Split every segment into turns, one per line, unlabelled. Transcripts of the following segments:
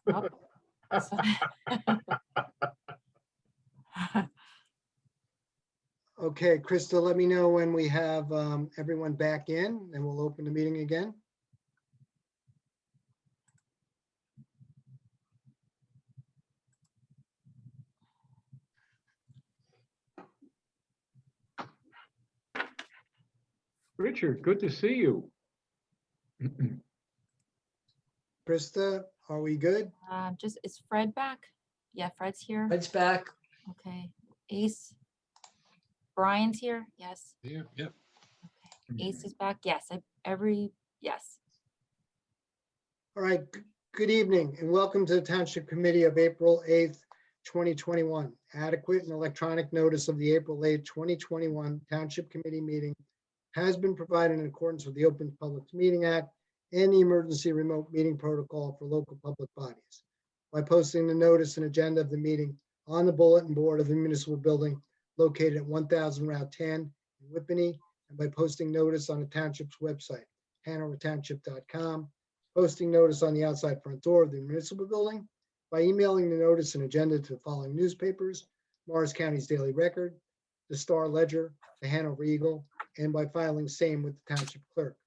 Oh, so-
Okay, Krista, let me know when we have everyone back in, and we'll open the meeting again.
Richard, good to see you.
Krista, are we good?
Just, is Fred back? Yeah, Fred's here.
Fred's back.
Okay. Ace. Brian's here. Yes.
Yeah, yeah.
Okay. Ace is back. Yes. Yes.
All right, good evening and welcome to the Township Committee of April 8th, 2021. Adequate and electronic notice of the April 8th, 2021 Township Committee meeting has been provided in accordance with the Open Public Meeting Act and the Emergency Remote Meeting Protocol for local public bodies by posting the notice and agenda of the meeting on the bulletin board of the municipal building located at 1000 Route 10 in Whippany, and by posting notice on the township's website, hanovertownship.com, posting notice on the outside front door of the municipal building, by emailing the notice and agenda to the following newspapers: Morris County's Daily Record, the Star Ledger, the Hanover Eagle, and by filing same with the township clerk.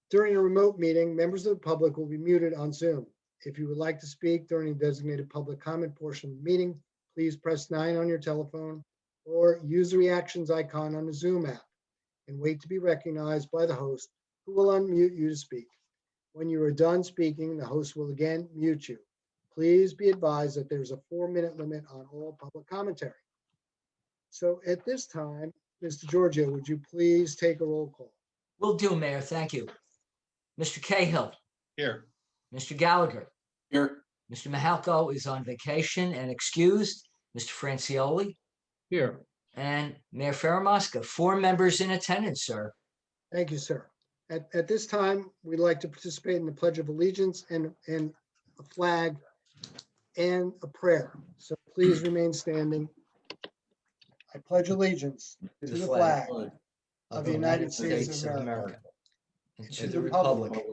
During a remote meeting, members of the public will be muted on Zoom. If you would like to speak during the designated public comment portion of the meeting, please press 9 on your telephone or use the reactions icon on the Zoom app and wait to be recognized by the host, who will unmute you to speak. When you are done speaking, the host will again mute you. Please be advised that there's a 4-minute limit on all public commentary. So at this time, Mr. Giorgio, would you please take a roll call?
Will do, Mayor. Thank you. Mr. Cahill,
Here.
Mr. Gallagher,
Here.
Mr. Mahalko is on vacation and excused, Mr. Francioli,
Here,
and Mayor Faramasca. 4 members in attendance, sir.
Thank you, sir. At this time, we'd like to participate in the Pledge of Allegiance and a flag and a prayer. So please remain standing. I pledge allegiance to the flag of the United States of America and to the republic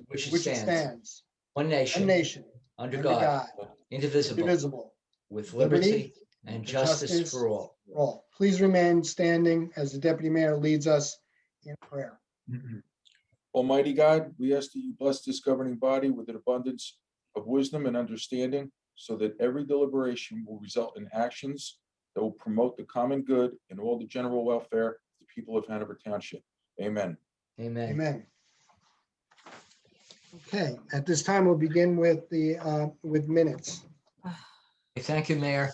which it stands,
One
one nation,
under
under
God,
God,
indivisible,
indivisible,
with
liberty
liberty and justice for all.
for all. Please remain standing as the Deputy Mayor leads us in prayer.
Almighty God, we ask that you bless this governing body with an abundance of wisdom and understanding, so that every deliberation will result in actions that will promote the common good and all the general welfare of the people of Hanover Township. Amen.
Amen.
Amen. Okay, at this time, we'll begin with the with minutes.
Thank you, Mayor.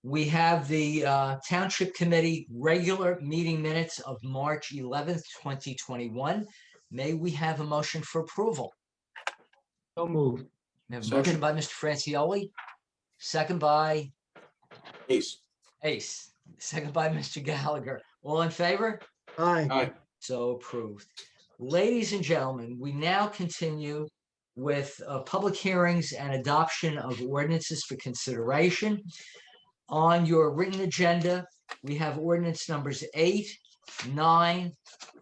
We have the Township Committee regular meeting minutes of March 11th, 2021. May we have a motion for approval?
so moved.
We have a
Second.
motion by Mr. Francioli, second by
Ace.
Ace, second by Mr. Gallagher. All in favor?
Aye.
Aye.
So approved. Ladies and gentlemen, we now continue with public hearings and adoption of ordinances for consideration. On your written agenda, we have ordinance numbers 8, 9,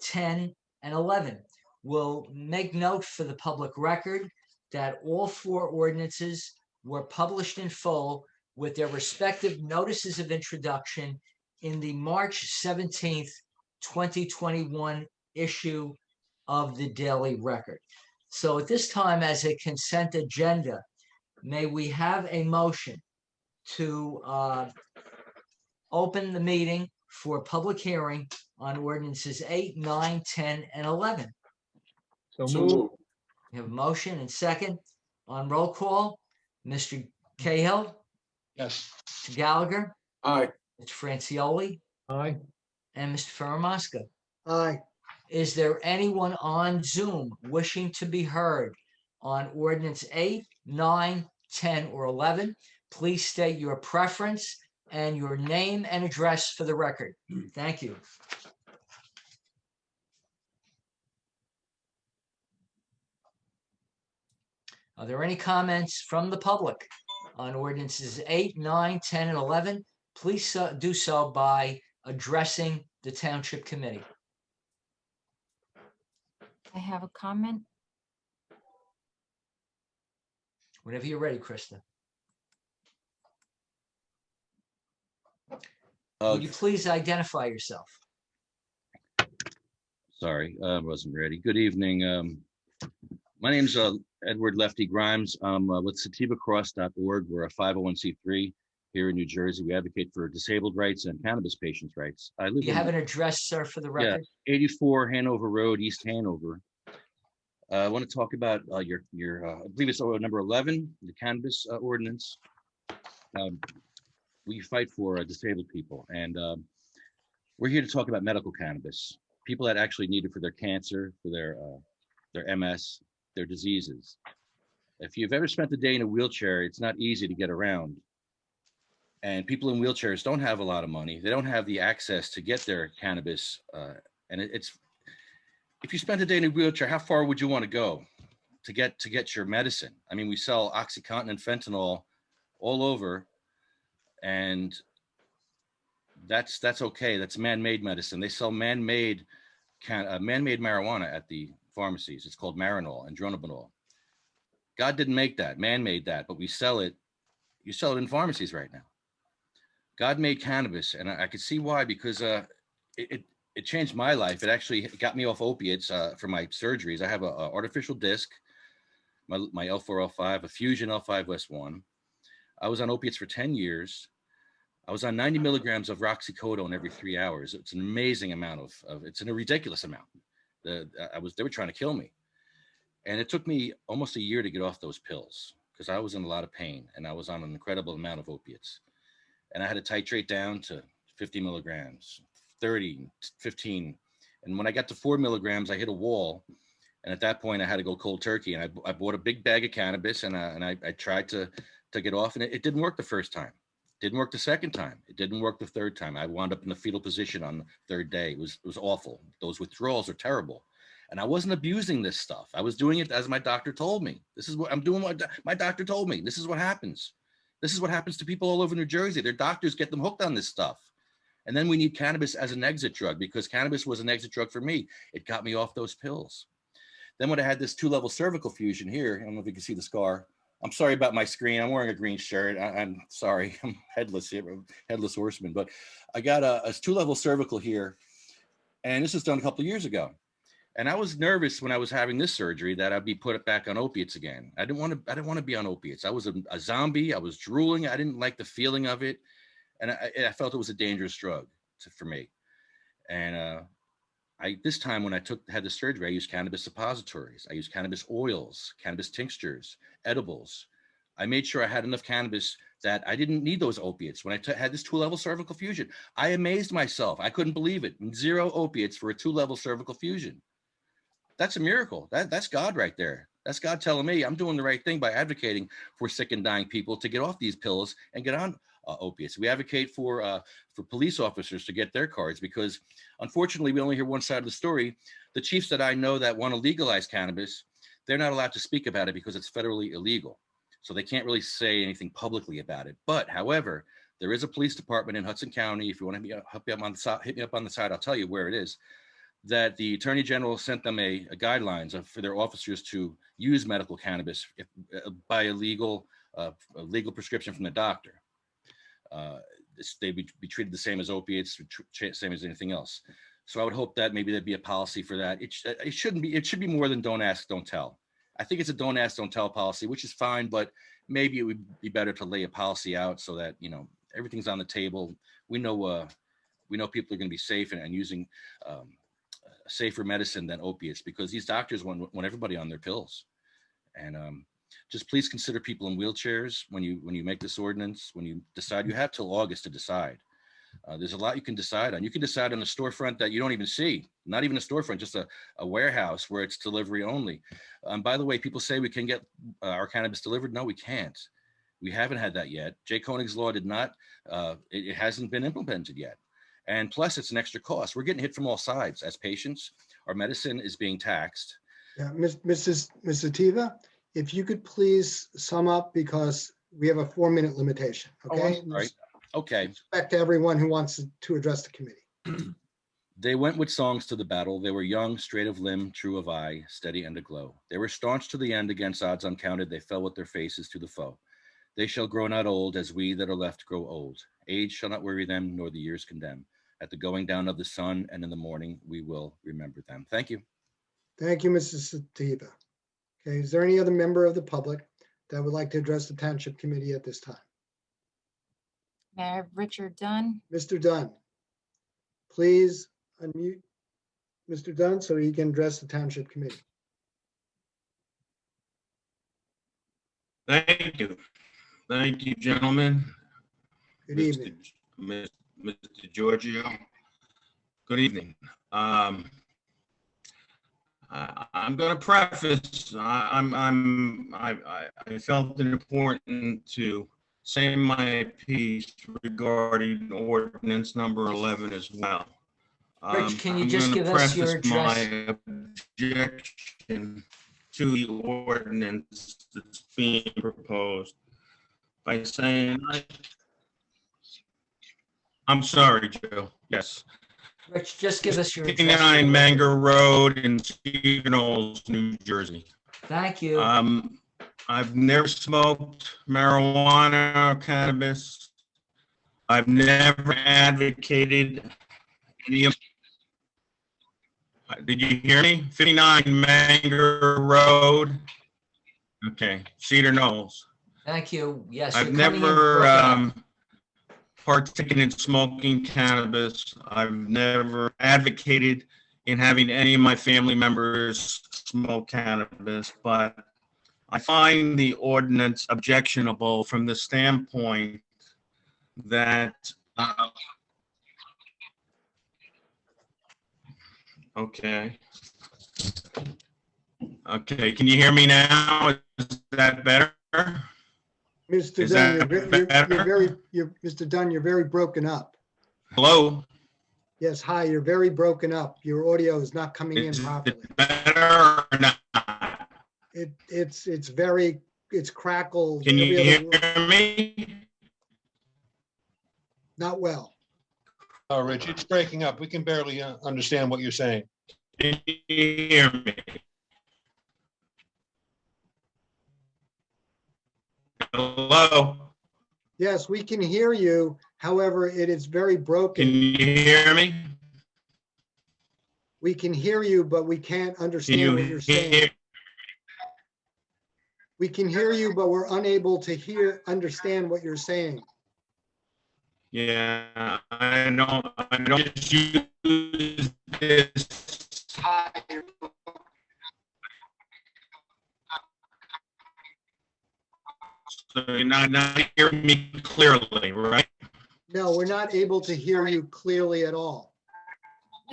10, and 11. We'll make note for the public record that all 4 ordinances were published in full with their respective notices of introduction in the March 17th, 2021 issue of the Daily Record. So at this time, as a consent agenda, may we have a motion to open the meeting for public hearing on ordinances 8, 9, 10, and 11.
So
So
moved.
moved.
We have a motion and second on roll call. Mr. Cahill,
Yes.
Mr. Gallagher,
Aye.
Mr. Francioli,
Aye.
and Mr. Faramasca.
Aye.
Is there anyone on Zoom wishing to be heard on ordinance 8, 9, 10, or 11? Please state your preference and your name and address for the record. Thank you. Are there any comments from the public on ordinances 8, 9, 10, and 11? Please do so by addressing the Township Committee.
I have a comment.
Whenever you're ready, Krista. Would you please identify yourself?
Sorry, I wasn't ready. Good evening. My name's Edward Lefty Grimes. I'm with sativacross.org. We're a 501c3 here in New Jersey. We advocate for disabled rights and cannabis patients' rights. I live
Do you
in
have an address, sir, for the record?
84 Hanover Road, East Hanover. I want to talk about your I believe it's number 11, the cannabis ordinance. We fight for disabled people, and we're here to talk about medical cannabis. People that actually need it for their cancer, for their MS, their diseases. If you've ever spent a day in a wheelchair, it's not easy to get around. And people in wheelchairs don't have a lot of money. They don't have the access to get their cannabis. And it's, if you spent a day in a wheelchair, how far would you want to go to get your medicine? I mean, we sell OxyContin and fentanyl all over, and that's okay. That's man-made medicine. They sell man-made marijuana at the pharmacies. It's called Marinol and Dronabinol. God didn't make that. Man made that, but we sell it. You sell it in pharmacies right now. God made cannabis, and I could see why, because it changed my life. It actually got me off opiates for my surgeries. I have a artificial disc, my L4, L5, a Fusion L5S1. I was on opiates for 10 years. I was on 90 milligrams of roxicodone every 3 hours. It's an amazing amount it's a ridiculous amount. They were trying to kill me. And it took me almost a year to get off those pills because I was in a lot of pain and I was on an incredible amount of opiates. And I had to titrate down to 50 milligrams, 30, 15. And when I got to 4 milligrams, I hit a wall. And at that point I had to go cold turkey. And I bought a big bag of cannabis and I tried to get off, and it didn't work the first time. It didn't work the second time. It didn't work the third time. I wound up in the fetal position on the third day. It was awful. Those withdrawals are terrible. And I wasn't abusing this stuff. I was doing it as my doctor told me. This is what I'm doing. What my doctor told me. This is what happens. This is what happens to people all over New Jersey. Their doctors get them hooked on this stuff. And then we need cannabis as an exit drug, because cannabis was an exit drug for me. It got me off those pills. Then when I had this 2-level cervical fusion here, I don't know if you can see the scar. I'm sorry about my screen. I'm wearing a green shirt. I'm sorry. I'm headless here, headless horseman. But I got a 2-level cervical here. And this was done a couple of years ago. And I was nervous when I was having this surgery that I'd be put back on opiates again. I didn't want to be on opiates. I was a zombie. I was drooling. I didn't like the feeling of it. And I felt it was a dangerous drug for me. And this time when I had the surgery, I used cannabis suppositories. I used cannabis oils, cannabis tinctures, edibles. I made sure I had enough cannabis that I didn't need those opiates. When I had this 2-level cervical fusion, I amazed myself. I couldn't believe it. 0 opiates for a 2-level cervical fusion. That's a miracle. That's God right there. That's God telling me I'm doing the right thing by advocating for sick and dying people to get off these pills and get on opiates. We advocate for police officers to get their cards, because unfortunately we only hear one side of the story. The chiefs that I know that want to legalize cannabis, they're not allowed to speak about it because it's federally illegal. So they can't really say anything publicly about it. But however, there is a police department in Hudson County. If you want to hit me up on the side, I'll tell you where it is. That the Attorney General sent them a guidelines for their officers to use medical cannabis by a legal prescription from the doctor. They be treated the same as opiates, same as anything else. So I would hope that maybe there'd be a policy for that. It shouldn't be. It should be more than don't ask, don't tell. I think it's a don't ask, don't tell policy, which is fine, but maybe it would be better to lay a policy out so that everything's on the table. We know people are going to be safe and using safer medicine than opiates, because these doctors want everybody on their pills. And just please consider people in wheelchairs when you make this ordinance. When you decide, you have till August to decide. There's a lot you can decide on. You can decide on a storefront that you don't even see, not even a storefront, just a warehouse where it's delivery only. By the way, people say we can get our cannabis delivered. No, we can't. We haven't had that yet. Jay Koenig's law did not. It hasn't been implemented yet. And plus, it's an extra cost. We're getting hit from all sides as patients. Our medicine is being taxed.
Yeah, Ms. Sativa, if you could please sum up, because we have a 4-minute limitation, okay?
Right. Okay.
Respect to everyone who wants to address the committee.
They went with songs to the battle. They were young, straight of limb, true of eye, steady and aglow. They were staunch to the end against odds uncounted. They fell with their faces to the foe. They shall grow not old as we that are left grow old. Age shall not weary them, nor the years condemn. At the going down of the sun and in the morning, we will remember them. Thank you.
Thank you, Mrs. Sativa. Okay, is there any other member of the public that would like to address the Township Committee at this time?
Mayor Richard Dunn.
Mr. Dunn, please unmute Mr. Dunn so he can address the Township Committee.
Thank you. Thank you, gentlemen.
Good evening.
Mr. Giorgio. Good evening. I'm going to preface. I felt it important to say my piece regarding ordinance number 11 as well.
Rich, can you
I'm
just
gonna
give us your
preface
address?
my objection to the ordinance that's being proposed by saying, I'm sorry, Joe. Yes.
Rich, just give us your address.
59 Manger Road in Cedar Knolls, New Jersey.
Thank you.
I've never smoked marijuana or cannabis. I've never advocated any of. Did you hear me? 59 Manger Road. Okay, Cedar Knolls.
Thank you. Yes.
I've
you're coming in
never
broken up.
partaken in smoking cannabis. I've never advocated in having any of my family members smoke cannabis, but I find the ordinance objectionable from the standpoint that okay. Okay, can you hear me now? Is that better?
Mr.
Is
Dunn,
that
Mr. Dunn, you're very broken up.
Hello?
Yes, hi, you're very broken up. Your audio is not coming in
Is
properly.
it better or not?
It's crackled.
Can you
every other
hear
word.
me?
Not well.
Oh, Rich, it's breaking up. We can barely understand what you're saying.
Can you hear me? Hello?
Yes, we can hear you. However, it is very
Can
broken.
you hear me?
We can hear you, but we can't
Can
understand
you
what you're saying.
hear?
We can hear you, but we're unable to understand what you're saying.
Yeah, I don't just use this. So you're not hearing me clearly, right?
No, we're not able to hear you clearly at all.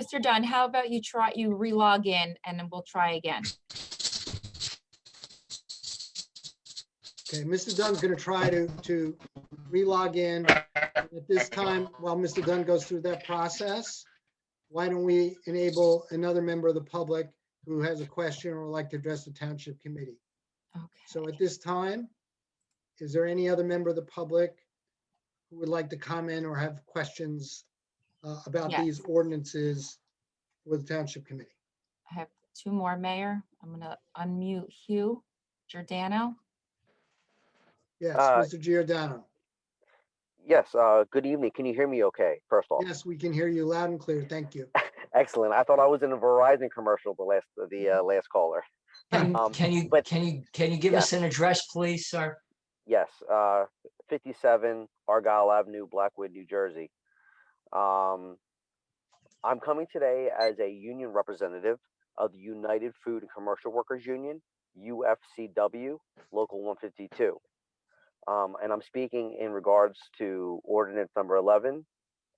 Mr. Dunn, how about you re-log in and then we'll try again.
Okay, Mr. Dunn's going to try to re-log in. At this time, while Mr. Dunn goes through that process, why don't we enable another member of the public who has a question or would like to address the Township Committee?
Okay.
So at this time, is there any other member of the public who would like to comment or have questions about
Yes.
these ordinances with the Township Committee?
I have two more, Mayor. I'm going to unmute Hugh Giordano.
Yes,
Uh,
Mr. Giordano.
Yes, good evening. Can you hear me okay, first off?
Yes, we can hear you loud and clear. Thank you.
Excellent. I thought I was in a Verizon commercial, the last caller.
Can you give us
yes.
an address, please, sir?
Yes, 57 Argyle Avenue, Blackwood, New Jersey. I'm coming today as a union representative of the United Food and Commercial Workers Union, UFCW, Local 152. And I'm speaking in regards to ordinance number 11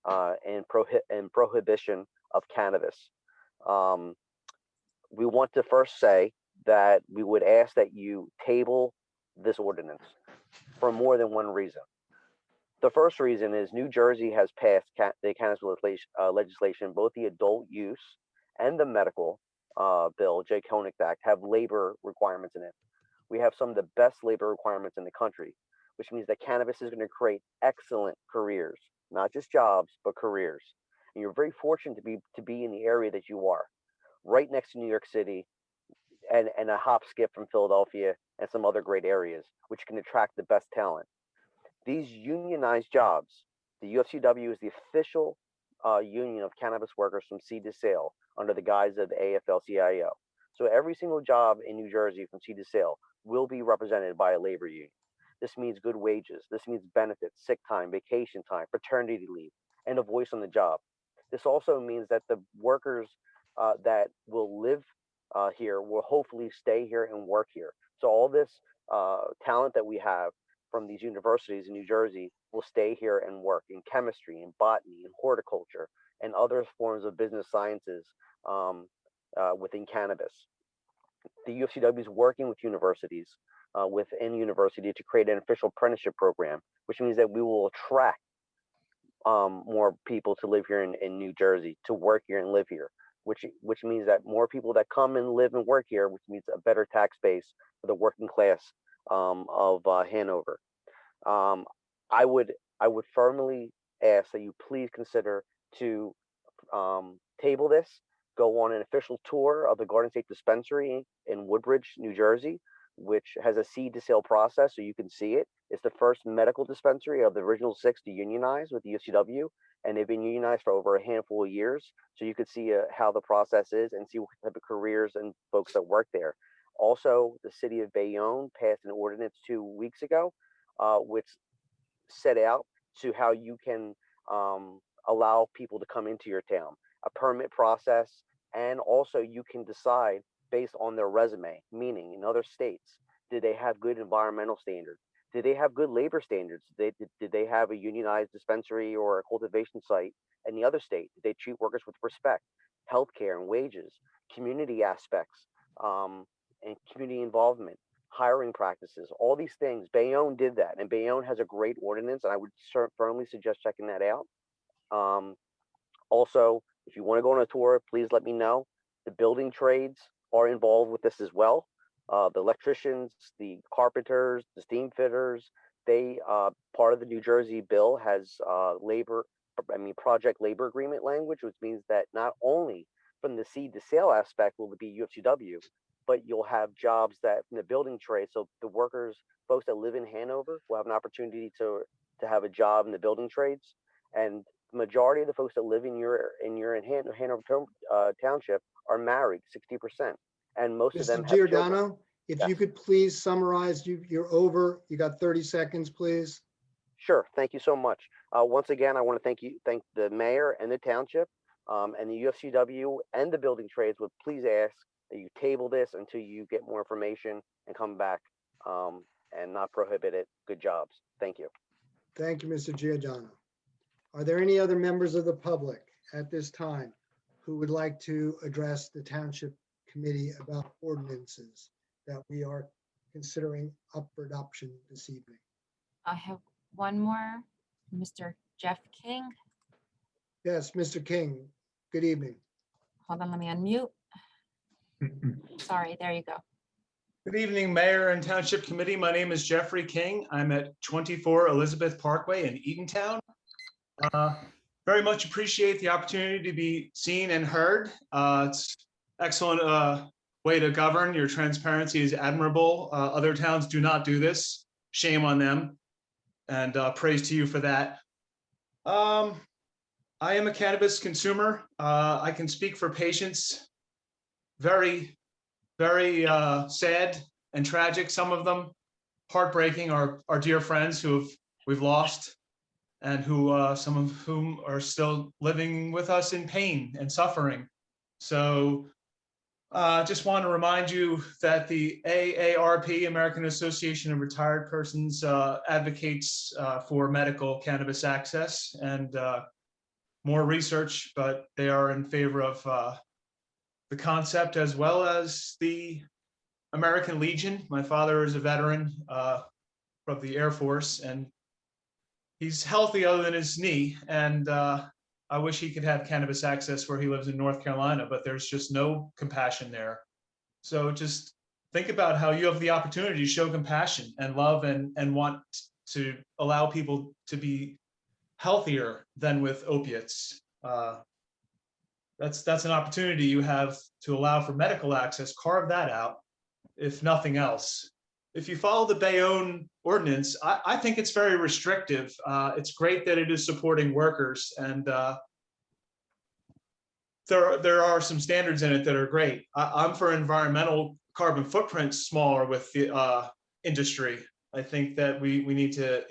and prohibition of cannabis. We want to first say that we would ask that you table this ordinance for more than one reason. The first reason is New Jersey has passed the cannabis legislation, both the adult use and the medical bill, J. Koenig Act, have labor requirements in it. We have some of the best labor requirements in the country, which means that cannabis is going to create excellent careers, not just jobs, but careers. And you're very fortunate to be in the area that you are, right next to New York City, and a hop skip from Philadelphia and some other great areas, which can attract the best talent. These unionized jobs, the UFCW is the official union of cannabis workers from seed to sale under the guise of the AFL-CIO. So every single job in New Jersey from seed to sale will be represented by a labor union. This means good wages. This means benefits, sick time, vacation time, paternity leave, and a voice on the job. This also means that the workers that will live here will hopefully stay here and work here. So all this talent that we have from these universities in New Jersey will stay here and work in chemistry, in botany, in horticulture, and other forms of business sciences within cannabis. The UFCW is working with universities within university to create an official apprenticeship program, which means that we will attract more people to live here in New Jersey, to work here and live here, which means that more people that come and live and work here, which means a better tax base for the working class of Hanover. I would firmly ask that you please consider to table this, go on an official tour of the Garden State Dispensary in Woodbridge, New Jersey, which has a seed to sale process, so you can see it. It's the first medical dispensary of the original 6 to unionize with the UFCW, and they've been unionized for over a handful of years. So you could see how the process is and see what type of careers and folks that work there. Also, the city of Bayonne passed an ordinance 2 weeks ago, which set out to how you can allow people to come into your town, a permit process, and also you can decide based on their resume, meaning in other states, did they have good environmental standards? Did they have good labor standards? Did they have a unionized dispensary or a cultivation site in the other state? Did they treat workers with respect, healthcare and wages, community aspects, and community involvement, hiring practices, all these things? Bayonne did that, and Bayonne has a great ordinance, and I would firmly suggest checking that out. Also, if you want to go on a tour, please let me know. The building trades are involved with this as well. The electricians, the carpenters, the steam fitters, they part of the New Jersey bill has project labor agreement language, which means that not only from the seed to sale aspect will it be UFCW, but you'll have jobs that in the building trade. So the workers, folks that live in Hanover, will have an opportunity to have a job in the building trades. And the majority of the folks that live in Hanover Township are married, 60%. And most of them
Mr.
have children.
Giordano, if you
Yes.
could please summarize, you're over, you got 30 seconds, please.
Sure. Thank you so much. Once again, I want to thank the mayor and the township and the UFCW and the building trades would please ask that you table this until you get more information and come back and not prohibit it. Good jobs. Thank you.
Thank you, Mr. Giordano. Are there any other members of the public at this time who would like to address the Township Committee about ordinances that we are considering up for adoption this evening?
I have one more, Mr. Jeff King.
Yes, Mr. King, good evening.
Hold on, let me unmute. Sorry, there you go.
Good evening, Mayor and Township Committee. My name is Jeffrey King. I'm at 24 Elizabeth Parkway in Eatontown. Very much appreciate the opportunity to be seen and heard. It's excellent way to govern. Your transparency is admirable. Other towns do not do this. Shame on them. And praise to you for that. I am a cannabis consumer. I can speak for patients. Very, very sad and tragic. Some of them heartbreaking. Our dear friends who we've lost, and who some of whom are still living with us in pain and suffering. So just want to remind you that the AARP, American Association of Retired Persons, advocates for medical cannabis access and more research, but they are in favor of the concept, as well as the American Legion. My father is a veteran from the Air Force, and he's healthy other than his knee, and I wish he could have cannabis access where he lives in North Carolina, but there's just no compassion there. So just think about how you have the opportunity to show compassion and love and want to allow people to be healthier than with opiates. That's an opportunity you have to allow for medical access. Carve that out, if nothing else. If you follow the Bayonne ordinance, I think it's very restrictive. It's great that it is supporting workers, and there are some standards in it that are great. I'm for environmental carbon footprint smaller with the industry. I think that we need to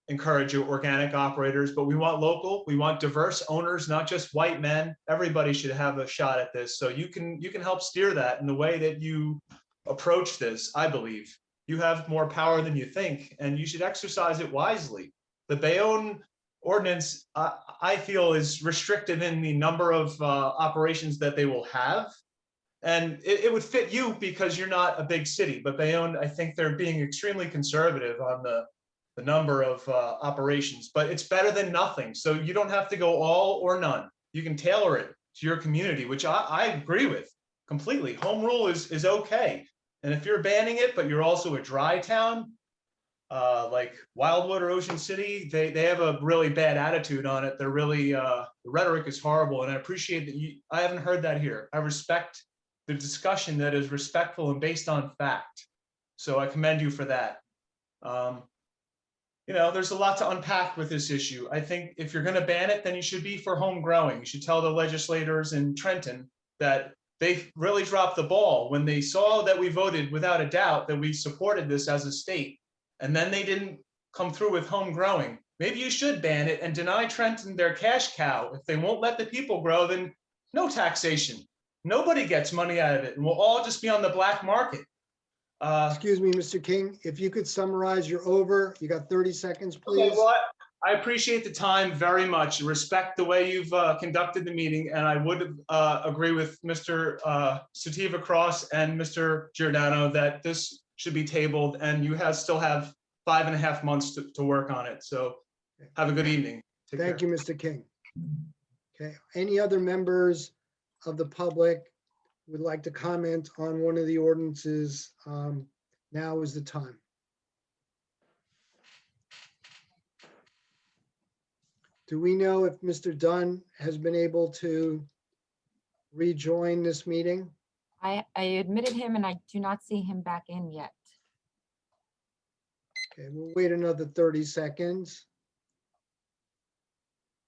encourage organic operators, but we want local, we want diverse owners, not just white men. Everybody should have a shot at this. So you can help steer that in the way that you approach this. I believe you have more power than you think, and you should exercise it wisely. The Bayonne ordinance, I feel, is restrictive in the number of operations that they will have. And it would fit you because you're not a big city, but Bayonne, I think they're being extremely conservative on the number of operations, but it's better than nothing. So you don't have to go all or none. You can tailor it to your community, which I agree with completely. Home rule is okay. And if you're banning it, but you're also a dry town, like Wildwood or Ocean City, they have a really bad attitude on it. They're really, the rhetoric is horrible. And I appreciate that I haven't heard that here. I respect the discussion that is respectful and based on fact. So I commend you for that. There's a lot to unpack with this issue. I think if you're going to ban it, then you should be for home growing. You should tell the legislators in Trenton that they really dropped the ball when they saw that we voted without a doubt that we supported this as a state. And then they didn't come through with home growing. Maybe you should ban it and deny Trenton their cash cow. If they won't let the people grow, then no taxation. Nobody gets money out of it, and we'll all just be on the black market.
Excuse me, Mr. King, if you could summarize, you're over. You got 30 seconds, please.
Okay, well, I appreciate the time very much. Respect the way you've conducted the meeting, and I would agree with Mr. Sativa Cross and Mr. Giordano that this should be tabled, and you still have 5.5 months to work on it. So have a good evening.
Thank you, Mr. King. Okay, any other members of the public would like to comment on one of the ordinances? Now is the time. Do we know if Mr. Dunn has been able to rejoin this meeting?
I admitted him and I do not see him back in yet.
Okay, we'll wait another 30 seconds.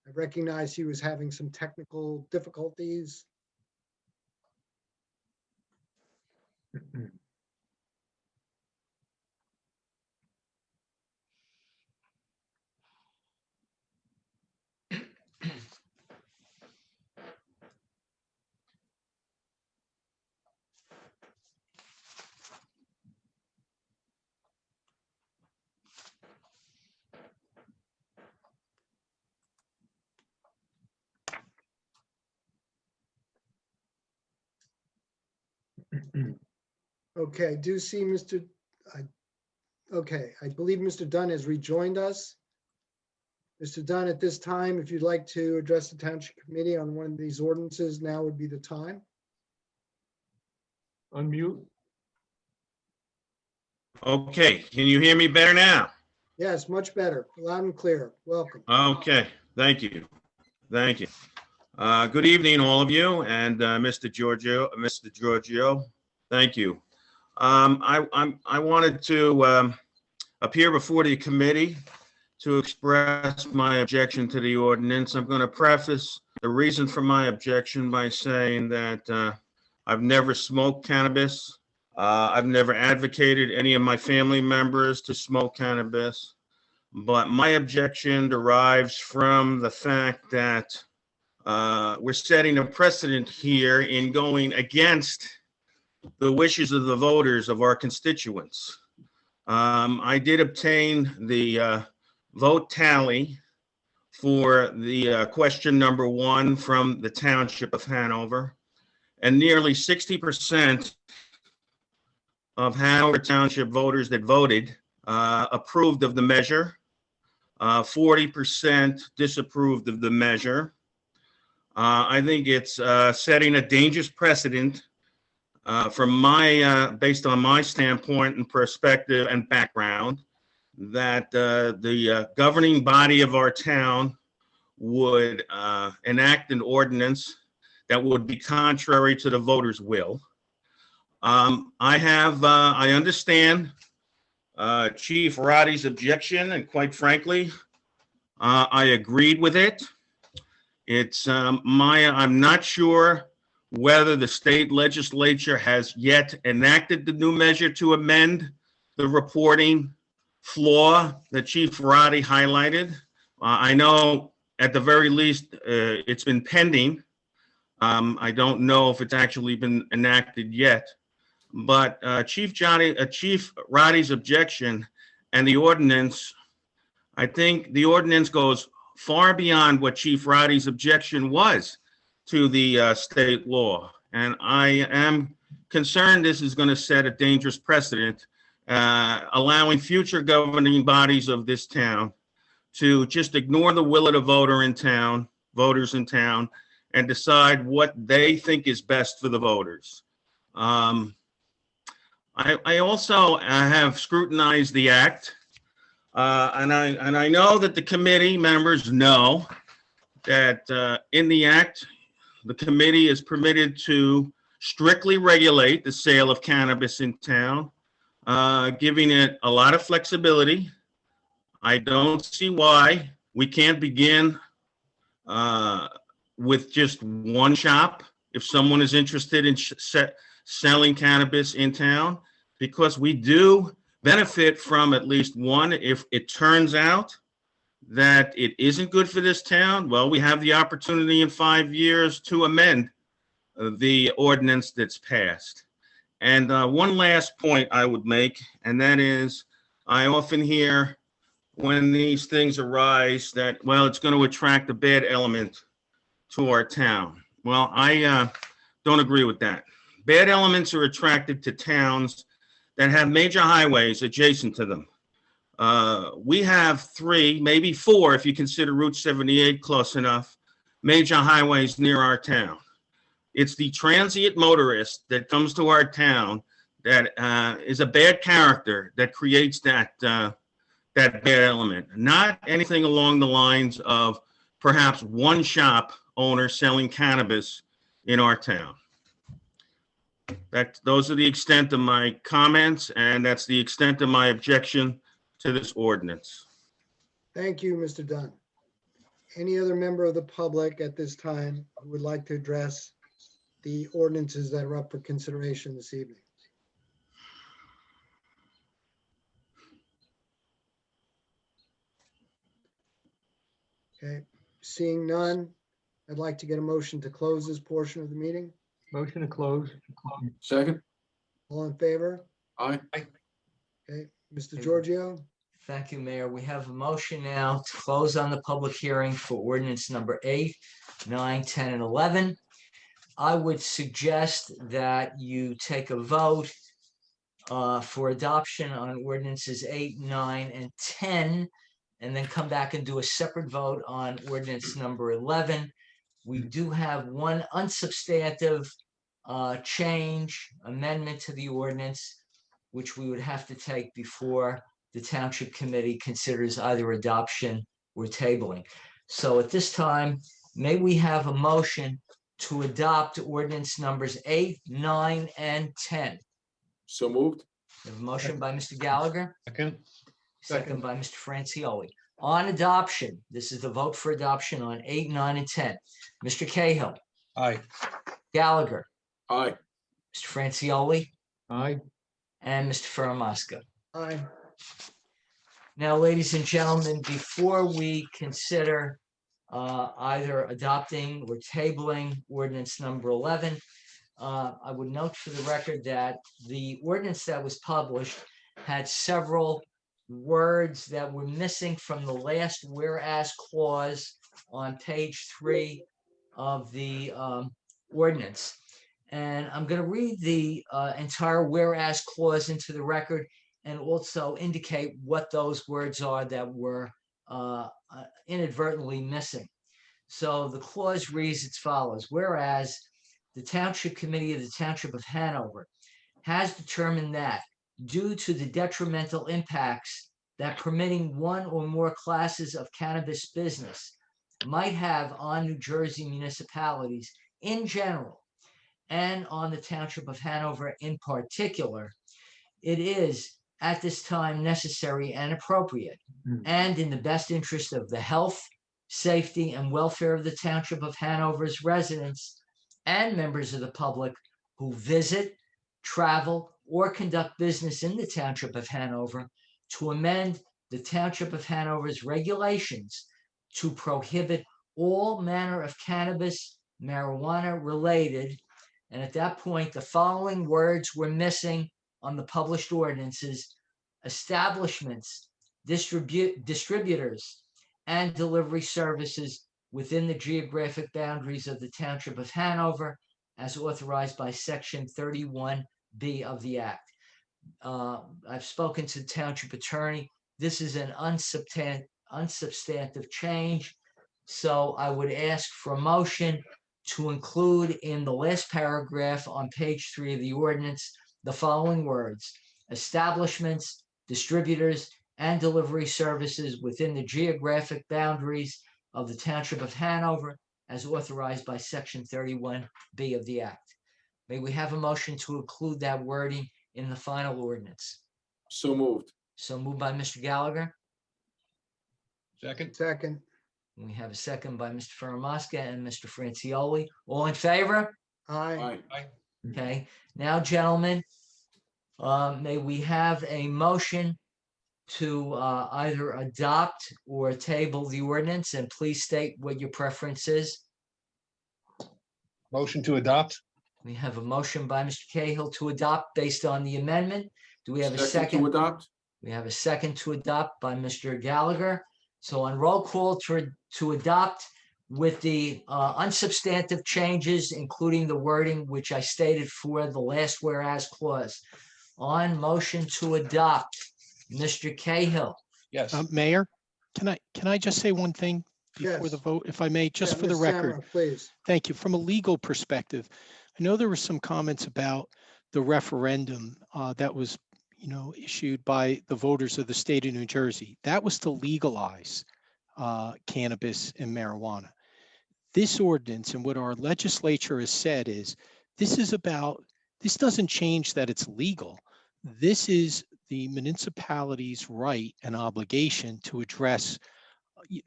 I recognize he was having some technical difficulties. Okay, do see Mr. Okay, I believe Mr. Dunn has rejoined us. Mr. Dunn, at this time, if you'd like to address the Township Committee on one of these ordinances, now would be the time.
Unmute.
Okay, can you hear me better now?
Yes, much better, loud and clear. Welcome.
Okay, thank you. Thank you. Good evening, all of you, and Mr. Giorgio, thank you. I wanted to appear before the committee to express my objection to the ordinance. I'm going to preface the reason for my objection by saying that I've never smoked cannabis. I've never advocated any of my family members to smoke cannabis, but my objection derives from the fact that we're setting a precedent here in going against the wishes of the voters of our constituents. I did obtain the vote tally for the question number 1 from the Township of Hanover, and nearly 60% of Hanover Township voters that voted approved of the measure. 40% disapproved of the measure. I think it's setting a dangerous precedent from based on my standpoint and perspective and background, that the governing body of our town would enact an ordinance that would be contrary to the voters' will. I understand Chief Roddy's objection, and quite frankly, I agreed with it. I'm not sure whether the state legislature has yet enacted the new measure to amend the reporting flaw that Chief Roddy highlighted. I know at the very least it's been pending. I don't know if it's actually been enacted yet, but Chief Roddy's objection and the ordinance, I think the ordinance goes far beyond what Chief Roddy's objection was to the state law. And I am concerned this is going to set a dangerous precedent, allowing future governing bodies of this town to just ignore the will of the voters in town, and decide what they think is best for the voters. I also have scrutinized the act, and I know that the committee members know that in the act, the committee is permitted to strictly regulate the sale of cannabis in town, giving it a lot of flexibility. I don't see why we can't begin with just one shop if someone is interested in selling cannabis in town, because we do benefit from at least one. If it turns out that it isn't good for this town, well, we have the opportunity in 5 years to amend the ordinance that's passed. And one last point I would make, and that is, I often hear when these things arise that, well, it's going to attract a bad element to our town. Well, I don't agree with that. Bad elements are attracted to towns that have major highways adjacent to them. We have 3, maybe 4, if you consider Route 78 close enough, major highways near our town. It's the transient motorist that comes to our town that is a bad character that creates that bad element, not anything along the lines of perhaps one shop owner selling cannabis in our town. Those are the extent of my comments, and that's the extent of my objection to this ordinance.
Thank you, Mr. Dunn. Any other member of the public at this time who would like to address the ordinances that are up for consideration this evening? Okay, seeing none, I'd like to get a motion to close this portion of the meeting.
Motion to close.
Second?
All in favor?
Aye.
Okay, Mr. Giorgio,
Thank you, Mayor. We have a motion now to close on the public hearing for ordinance number 8, 9, 10, and 11. I would suggest that you take a vote for adoption on ordinances 8, 9, and 10, and then come back and do a separate vote on ordinance number 11. We do have one unsubstantive amendment to the ordinance, which we would have to take before the Township Committee considers either adoption or tabling. So at this time, may we have a motion to adopt ordinance numbers 8, 9, and 10?
So moved?
We have a motion by Mr. Gallagher,
Second.
second by Mr. Francioli. On adoption, this is the vote for adoption on 8, 9, and 10. Mr. Cahill,
Aye.
Gallagher,
Aye.
Mr. Francioli,
Aye.
and Mr. Faramasca.
aye.
Now, ladies and gentlemen, before we consider either adopting or tabling ordinance number 11, I would note for the record that the ordinance that was published had several words that were missing from the last whereas clause on page 3 of the ordinance. And I'm going to read the entire whereas clause into the record and also indicate what those words are that were inadvertently missing. So the clause reads as follows: whereas the Township Committee of the Township of Hanover has determined that due to the detrimental impacts that permitting one or more classes of cannabis business might have on New Jersey municipalities in general and on the Township of Hanover in particular, it is at this time necessary and appropriate and in the best interest of the health, safety, and welfare of the Township of Hanover's residents and members of the public who visit, travel, or conduct business in the Township of Hanover to amend the Township of Hanover's regulations to prohibit all manner of cannabis, marijuana related. And at that point, the following words were missing on the published ordinances: establishments, distributors, and delivery services within the geographic boundaries of the Township of Hanover as authorized by Section 31B of the Act. I've spoken to the Township Attorney. This is an unsubstantive change. So I would ask for a motion to include in the last paragraph on page 3 of the ordinance the following words: establishments, distributors, and delivery services within the geographic boundaries of the Township of Hanover as authorized by Section 31B of the Act. May we have a motion to include that wording in the final ordinance?
So moved.
So moved by Mr. Gallagher.
Second.
Second.
We have a second by Mr. Fermaska and Mr. Francioli. All in favor?
Aye.
Aye.
Okay, now, gentlemen, may we have a motion to either adopt or table the ordinance, and please state what your preference is.
Motion to adopt.
We have a motion by Mr. Cahill to adopt based on the amendment. Do we have a
To
second?
adopt?
We have a second to adopt by Mr. Gallagher. So on roll call to adopt with the unsubstantive changes, including the wording which I stated for the last whereas clause. On motion to adopt, Mr. Cahill.
Yes.
Mayor, can I just say one thing before
Yes.
the vote, if I may, just
Yeah,
for the
Ms.
record?
Samra, please.
Thank you. From a legal perspective, I know there were some comments about the referendum that was, issued by the voters of the state of New Jersey. That was to legalize cannabis and marijuana. This ordinance and what our legislature has said is this doesn't change that it's legal. This is the municipality's right and obligation to address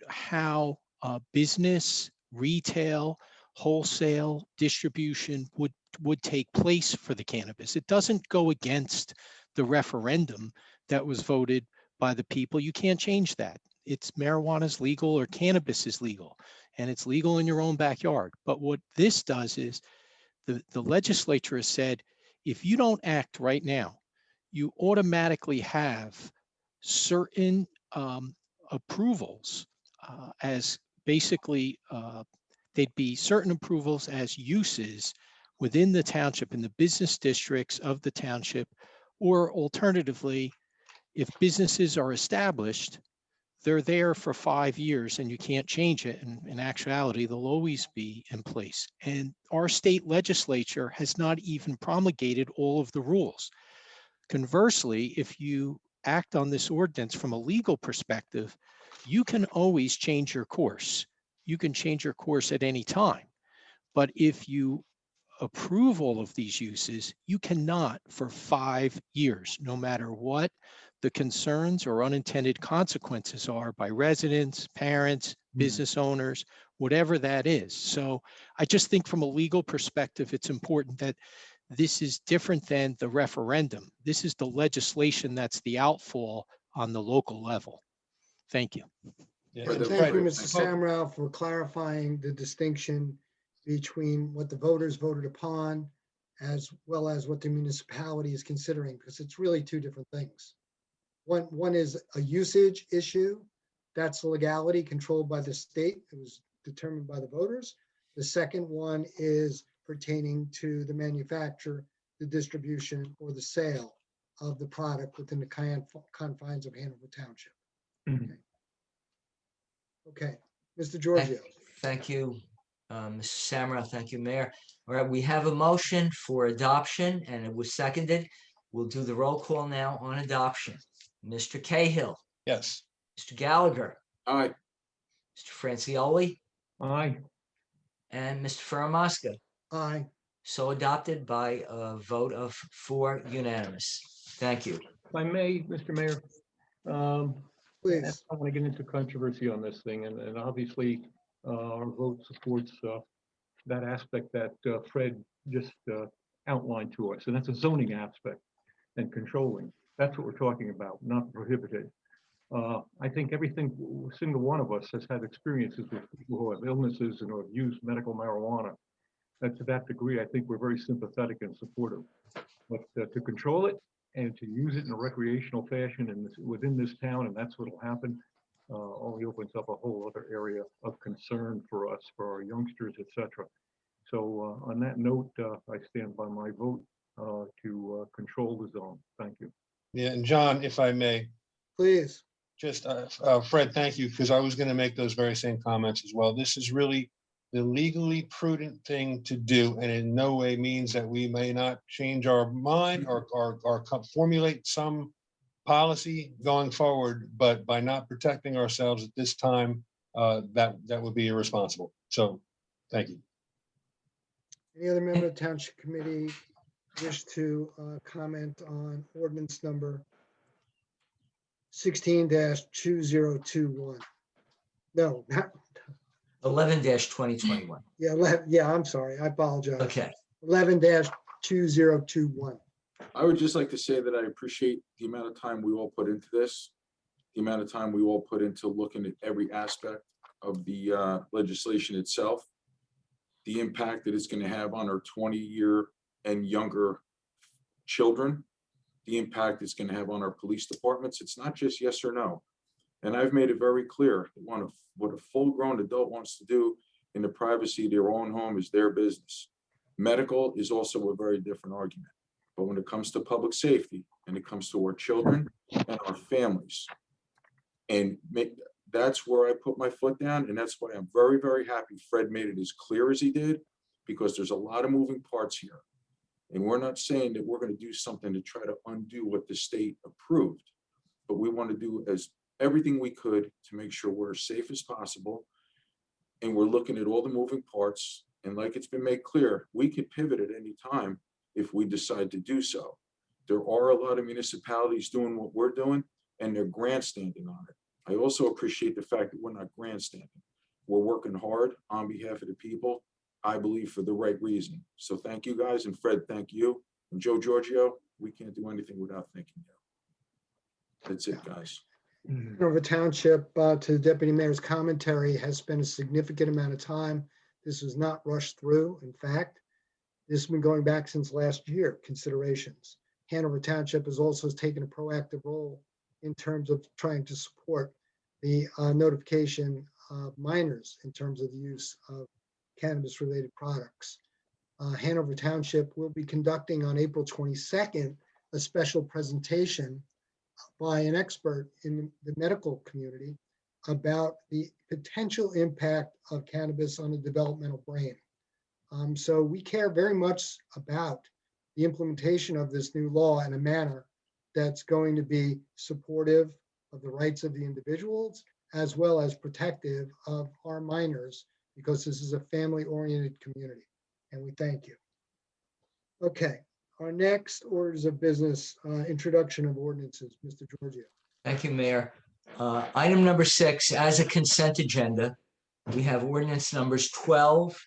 how business, retail, wholesale distribution would take place for the cannabis. It doesn't go against the referendum that was voted by the people. You can't change that. It's marijuana is legal or cannabis is legal, and it's legal in your own backyard. But what this does is the legislature has said, if you don't act right now, you automatically have certain approvals as basically they'd be certain approvals as uses within the township in the business districts of the township, or alternatively, if businesses are established, they're there for 5 years and you can't change it. And in actuality, they'll always be in place. And our state legislature has not even promulgated all of the rules. Conversely, if you act on this ordinance from a legal perspective, you can always change your course. You can change your course at any time. But if you approve all of these uses, you cannot for 5 years, no matter what the concerns or unintended consequences are by residents, parents, business owners, whatever that is. So I just think from a legal perspective, it's important that this is different than the referendum. This is the legislation that's the outfall on the local level. Thank you.
Yeah,
And
that's
thank you,
right.
Mr. Samra, for clarifying the distinction between what the voters voted upon as well as what the municipality is considering, because it's really two different things. One is a usage issue. That's legality controlled by the state. It was determined by the voters. The second one is pertaining to the manufacture, the distribution, or the sale of the product within the confines of Hanover Township. Okay, Mr. Giorgio.
Thank you, Mr. Samra. Thank you, Mayor. All right, we have a motion for adoption and it was seconded. We'll do the roll call now on adoption. Mr. Cahill,
Yes.
Mr. Gallagher,
Aye.
Mr. Francioli,
Aye.
and Mr. Faramasca.
Aye.
So adopted by a vote of 4 unanimous. Thank you.
If I may, Mr. Mayor, and
Please.
I want to get into controversy on this thing, and obviously, our vote supports that aspect that Fred just outlined to us, and that's a zoning aspect and controlling. That's what we're talking about, not prohibited. I think single one of us has had experiences with people who have illnesses and who have used medical marijuana. And to that degree, I think we're very sympathetic and supportive. But to control it and to use it in a recreational fashion within this town, and that's what will happen, only opens up a whole other area of concern for us, for our youngsters, etc. So on that note, I stand by my vote to control the zone. Thank you.
Yeah, and John, if I may,
Please.
just, Fred, thank you, because I was going to make those very same comments as well. This is really the legally prudent thing to do, and in no way means that we may not change our mind or formulate some policy going forward, but by not protecting ourselves at this time, that would be irresponsible. So, thank you.
Any other member of the Township Committee wish to comment on ordinance number 16-2021? No, not,
11-2021.
yeah, I'm sorry, I apologize.
Okay.
11-2021.
I would just like to say that I appreciate the amount of time we all put into this, the amount of time we all put into looking at every aspect of the legislation itself, the impact that it's going to have on our 20-year and younger children, the impact it's going to have on our police departments. It's not just yes or no. And I've made it very clear that what a full-grown adult wants to do in the privacy of their own home is their business. Medical is also a very different argument. But when it comes to public safety and it comes to our children and our families, that's where I put my foot down. And that's why I'm very, very happy Fred made it as clear as he did, because there's a lot of moving parts here. And we're not saying that we're going to do something to try to undo what the state approved, but we want to do everything we could to make sure we're as safe as possible. And we're looking at all the moving parts. And like it's been made clear, we could pivot at any time if we decide to do so. There are a lot of municipalities doing what we're doing, and they're grandstanding on it. I also appreciate the fact that we're not grandstanding. We're working hard on behalf of the people, I believe for the right reason. So thank you guys, and Fred, thank you. And Joe Giorgio, we can't do anything without thanking you. That's it, guys.
Hanover Township, to the Deputy Mayor's commentary, has spent a significant amount of time. This was not rushed through. In fact, this has been going back since last year, considerations. Hanover Township has also taken a proactive role in terms of trying to support the notification of minors in terms of the use of cannabis-related products. Hanover Township will be conducting on April 22nd a special presentation by an expert in the medical community about the potential impact of cannabis on the developmental brain. So we care very much about the implementation of this new law in a manner that's going to be supportive of the rights of the individuals, as well as protective of our minors, because this is a family-oriented community, and we thank you. Okay, our next orders of business, introduction of ordinances, Mr. Giorgio.
Thank you, Mayor. Item number 6, as a consent agenda, we have ordinance numbers 12,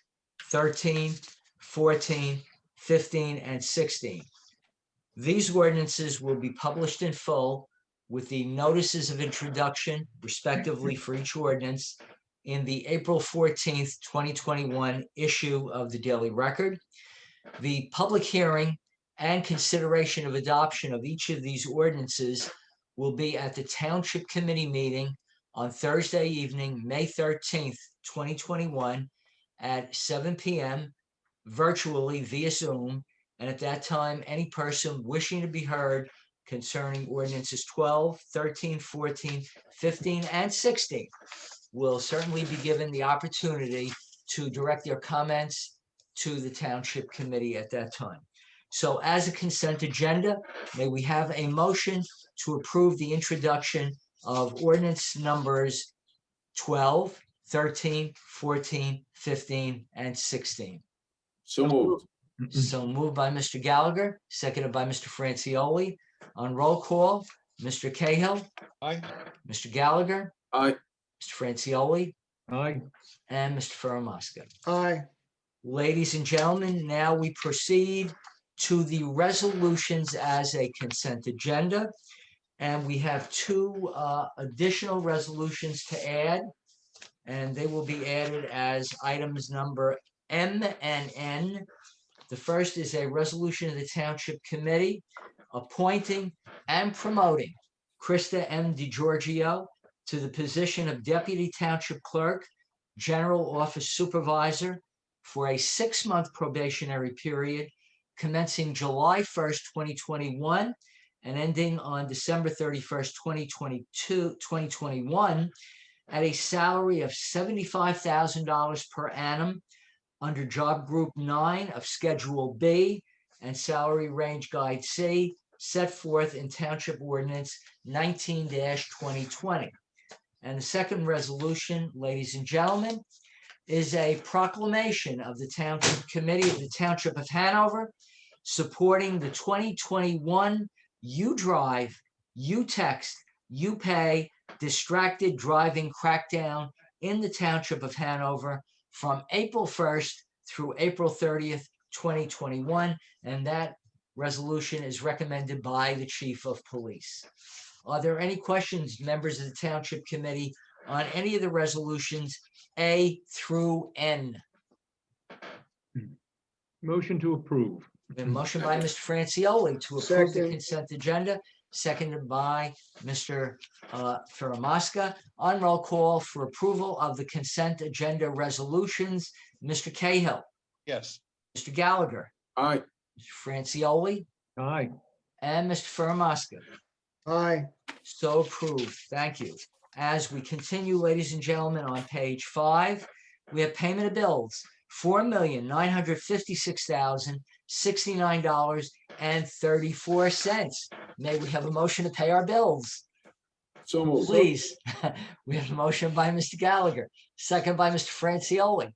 13, 14, 15, and 16. These ordinances will be published in full with the notices of introduction, respectively, for each ordinance in the April 14th, 2021 issue of the Daily Record. The public hearing and consideration of adoption of each of these ordinances will be at the Township Committee meeting on Thursday evening, May 13th, 2021 at 7 p.m. virtually via Zoom. And at that time, any person wishing to be heard concerning ordinances 12, 13, 14, 15, and 16 will certainly be given the opportunity to direct their comments to the Township Committee at that time. So as a consent agenda, may we have a motion to approve the introduction of ordinance numbers 12, 13, 14, 15, and 16.
So moved.
So moved by Mr. Gallagher, seconded by Mr. Francioli. On roll call, Mr. Cahill,
Aye.
Mr. Gallagher,
Aye.
Mr. Francioli,
Aye.
and Mr. Faramasca.
Aye.
Ladies and gentlemen, now we proceed to the resolutions as a consent agenda. And we have two additional resolutions to add, and they will be added as items number M and N. The first is a resolution of the Township Committee appointing and promoting Krista M. DiGiorgio to the position of Deputy Township Clerk, General Office Supervisor for a 6-month probationary period commencing July 1st, 2021 and ending on December 31st, 2021 at a salary of $75,000 per annum under Job Group 9 of Schedule B and Salary Range Guide C set forth in Township Ordinance 19-2020. And the second resolution, ladies and gentlemen, is a proclamation of the Township Committee of the Township of Hanover supporting the 2021 You Drive, You Text, You Pay distracted driving crackdown in the Township of Hanover from April 1st through April 30th, 2021. And that resolution is recommended by the Chief of Police. Are there any questions, members of the Township Committee, on any of the resolutions A through N?
Motion to approve.
A motion by Mr. Francioli to approve the
Second.
consent agenda, seconded by Mr. Faramasca. On roll call for approval of the consent agenda resolutions, Mr. Cahill,
Yes.
Mr. Gallagher,
Aye.
Mr. Francioli,
Aye.
and Mr. Faramasca.
Aye.
So approved. Thank you. As we continue, ladies and gentlemen, on page 5, we have payment of bills, $4,956,069.34. May we have a motion to pay our bills?
So moved.
Please. We have a motion by Mr. Gallagher, second by Mr. Francioli.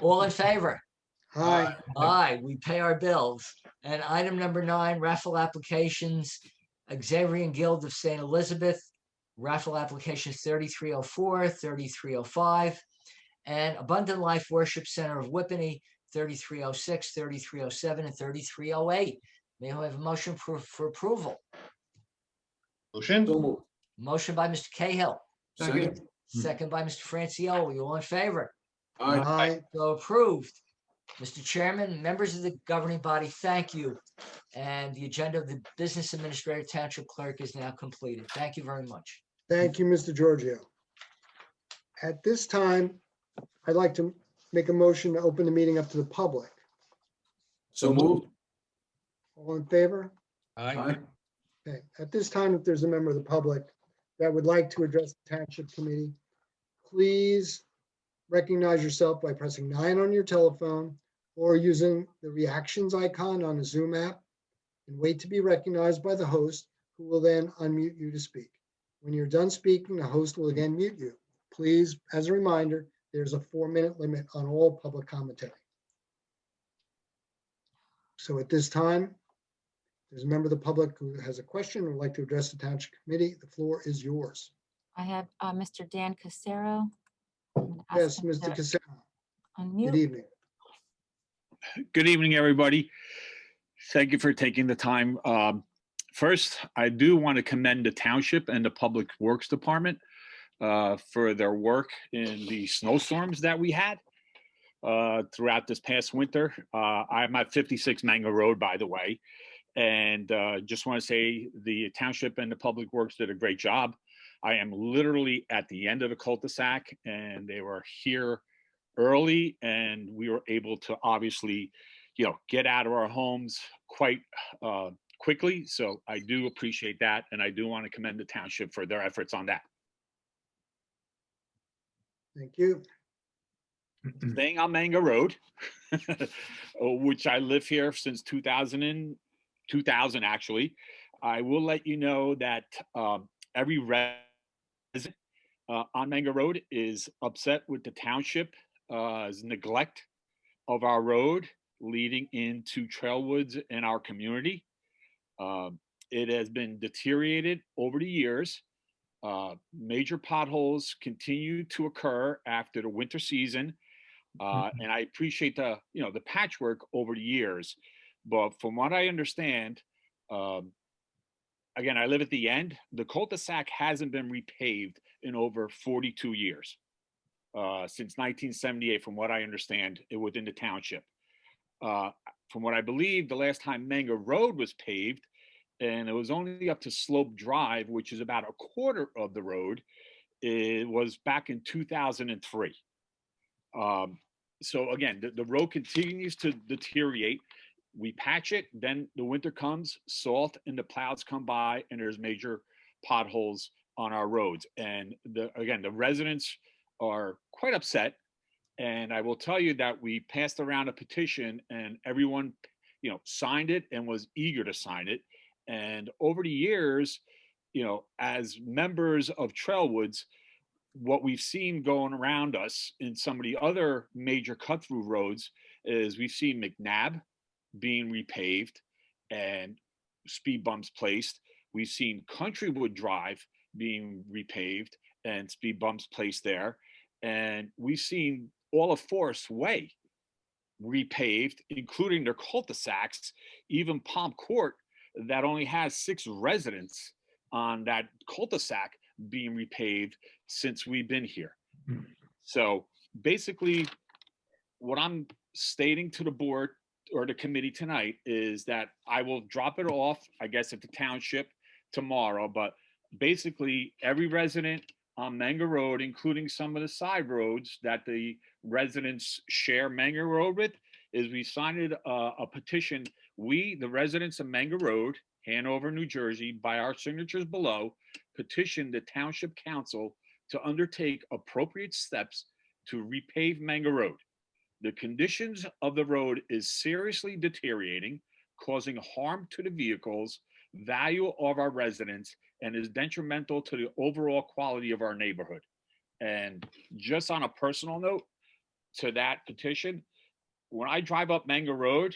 All in favor?
Aye.
Aye, we pay our bills. And item number 9, raffle applications, Xavier Guild of St. Elizabeth, raffle applications 3304, 3305, and Abundant Life Worship Center of Whippany, 3306, 3307, and 3308. May I have a motion for approval?
Motion.
So moved.
Motion by Mr. Cahill,
Second.
second by Mr. Francioli. All in favor?
Aye.
Aye.
So approved. Mr. Chairman, members of the governing body, thank you. And the agenda of the Business Administrator Township Clerk is now completed. Thank you very much.
Thank you, Mr. Giorgio. At this time, I'd like to make a motion to open the meeting up to the public.
So moved.
All in favor?
Aye.
Okay. At this time, if there's a member of the public that would like to address the Township Committee, please recognize yourself by pressing 9 on your telephone or using the reactions icon on the Zoom app and wait to be recognized by the host, who will then unmute you to speak. When you're done speaking, the host will again mute you. Please, as a reminder, there's a 4-minute limit on all public commentary. So at this time, there's a member of the public who has a question or would like to address the Township Committee. The floor is yours.
I have Mr. Dan Casero. I'm gonna ask
Yes,
him
Mr.
to
Casero, good
Unmute.
evening.
Good evening, everybody. Thank you for taking the time. First, I do want to commend the Township and the Public Works Department for their work in the snowstorms that we had throughout this past winter. I'm at 56 Mango Road, by the way, and just want to say the Township and the Public Works did a great job. I am literally at the end of the cul-de-sac, and they were here early, and we were able to obviously, get out of our homes quite quickly. So I do appreciate that, and I do want to commend the Township for their efforts on that.
Thank you.
Staying on Mango Road, which I live here since 2000 actually, I will let you know that every resident on Manga Road is upset with the township's neglect of our road leading into Trailwoods in our community. It has been deteriorated over the years. Major potholes continue to occur after the winter season. And I appreciate the patchwork over the years. But from what I understand, again, I live at the end. The cul-de-sac hasn't been repaved in over 42 years, since 1978, from what I understand, within the township. From what I believe, the last time Manga Road was paved, and it was only up to Slope Drive, which is about a quarter of the road, it was back in 2003. So again, the road continues to deteriorate. We patch it, then the winter comes, salt and the plows come by, and there's major potholes on our roads. And again, the residents are quite upset. And I will tell you that we passed around a petition, and everyone, signed it and was eager to sign it. And over the years, as members of Trailwoods, what we've seen going around us in some of the other major cut-through roads is we've seen McNabb being repaved and speed bumps placed. We've seen Countrywood Drive being repaved and speed bumps placed there. And we've seen all of Forest Way repaved, including their cul-de-sacs, even Palm Court that only has 6 residents on that cul-de-sac being repaved since we've been here. So basically, what I'm stating to the board or the committee tonight is that I will drop it off, I guess, at the township tomorrow, but basically every resident on Manga Road, including some of the side roads that the residents share Manga Road with, is we signed a petition. We, the residents of Manga Road, Hanover, New Jersey, by our signatures below, petitioned the Township Council to undertake appropriate steps to repave Manga Road. The conditions of the road is seriously deteriorating, causing harm to the vehicles, value of our residents, and is detrimental to the overall quality of our neighborhood. And just on a personal note to that petition, when I drive up Manga Road,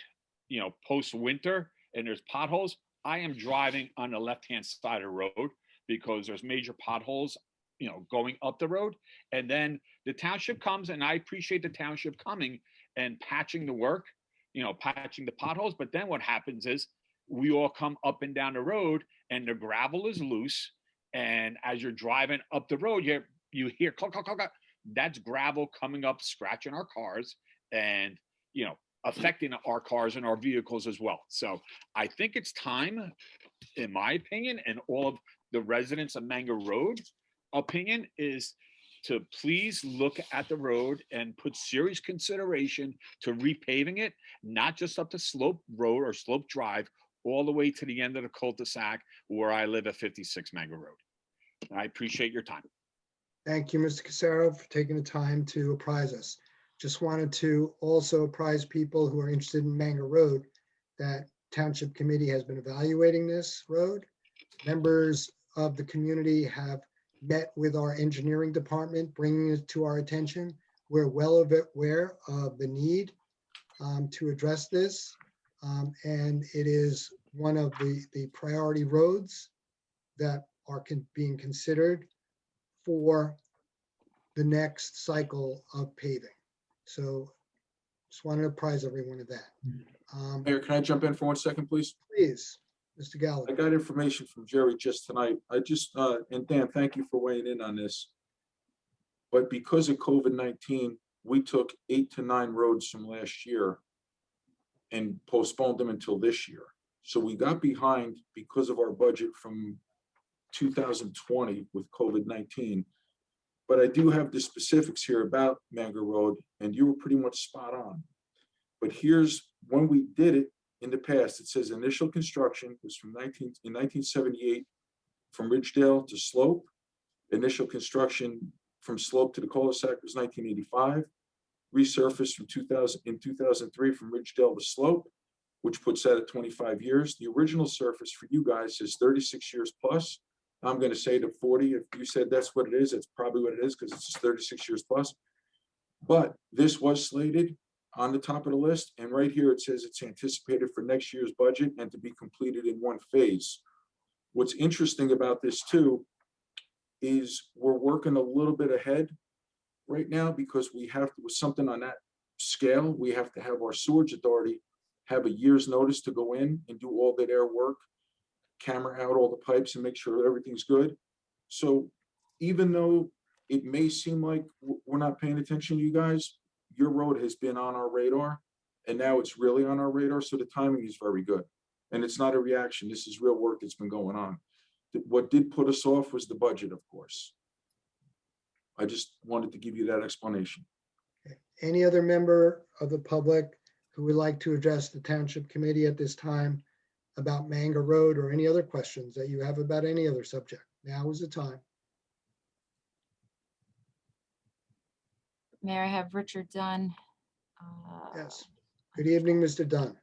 post-winter and there's potholes, I am driving on the left-hand side of the road because there's major potholes, going up the road. And then the township comes, and I appreciate the township coming and patching the work, patching the potholes. But then what happens is we all come up and down the road and the gravel is loose. And as you're driving up the road, you hear cluck, cluck, cluck, cluck. That's gravel coming up, scratching our cars and, affecting our cars and our vehicles as well. So I think it's time, in my opinion, and all of the residents of Manga Road opinion, is to please look at the road and put serious consideration to repaving it, not just up to Slope Road or Slope Drive, all the way to the end of the cul-de-sac where I live at 56 Manga Road. I appreciate your time.
Thank you, Mr. Casaro, for taking the time to apprise us. Just wanted to also apprise people who are interested in Manga Road that Township Committee has been evaluating this road. Members of the community have met with our engineering department, bringing it to our attention. We're well aware of the need to address this. And it is one of the priority roads that are being considered for the next cycle of paving. So just wanted to apprise everyone of that.
Mayor, can I jump in for 1 second, please?
Please, Mr.
I
Gallagher.
got information from Jerry just tonight. And Dan, thank you for weighing in on this. But because of COVID-19, we took 8 to 9 roads from last year and postponed them until this year. So we got behind because of our budget from 2020 with COVID-19. But I do have the specifics here about Manga Road, and you were pretty much spot on. But here's when we did it in the past. It says initial construction was in 1978 from Ridgedale to Slope. Initial construction from Slope to the cul-de-sac was 1985. Resurfaced from 2003 from Ridgedale to Slope, which puts that at 25 years. The original surface for you guys is 36 years plus. I'm gonna say to 40. If you said that's what it is, it's probably what it is, because it's just 36 years plus. But this was slated on the top of the list, and right here it says it's anticipated for next year's budget and to be completed in one phase. What's interesting about this too is we're working a little bit ahead right now, because we have to, with something on that scale, we have to have our sewage authority have a year's notice to go in and do all their work, camera out all the pipes and make sure everything's good. So even though it may seem like we're not paying attention to you guys, your road has been on our radar, and now it's really on our radar. So the timing is very good. And it's not a reaction. This is real work that's been going on. What did put us off was the budget, of course. I just wanted to give you that explanation.
Any other member of the public who would like to address the Township Committee at this time about Manga Road, or any other questions that you have about any other subject? Now is the time.
Mayor, I have Richard Dunn.
Yes. Good evening, Mr. Dunn.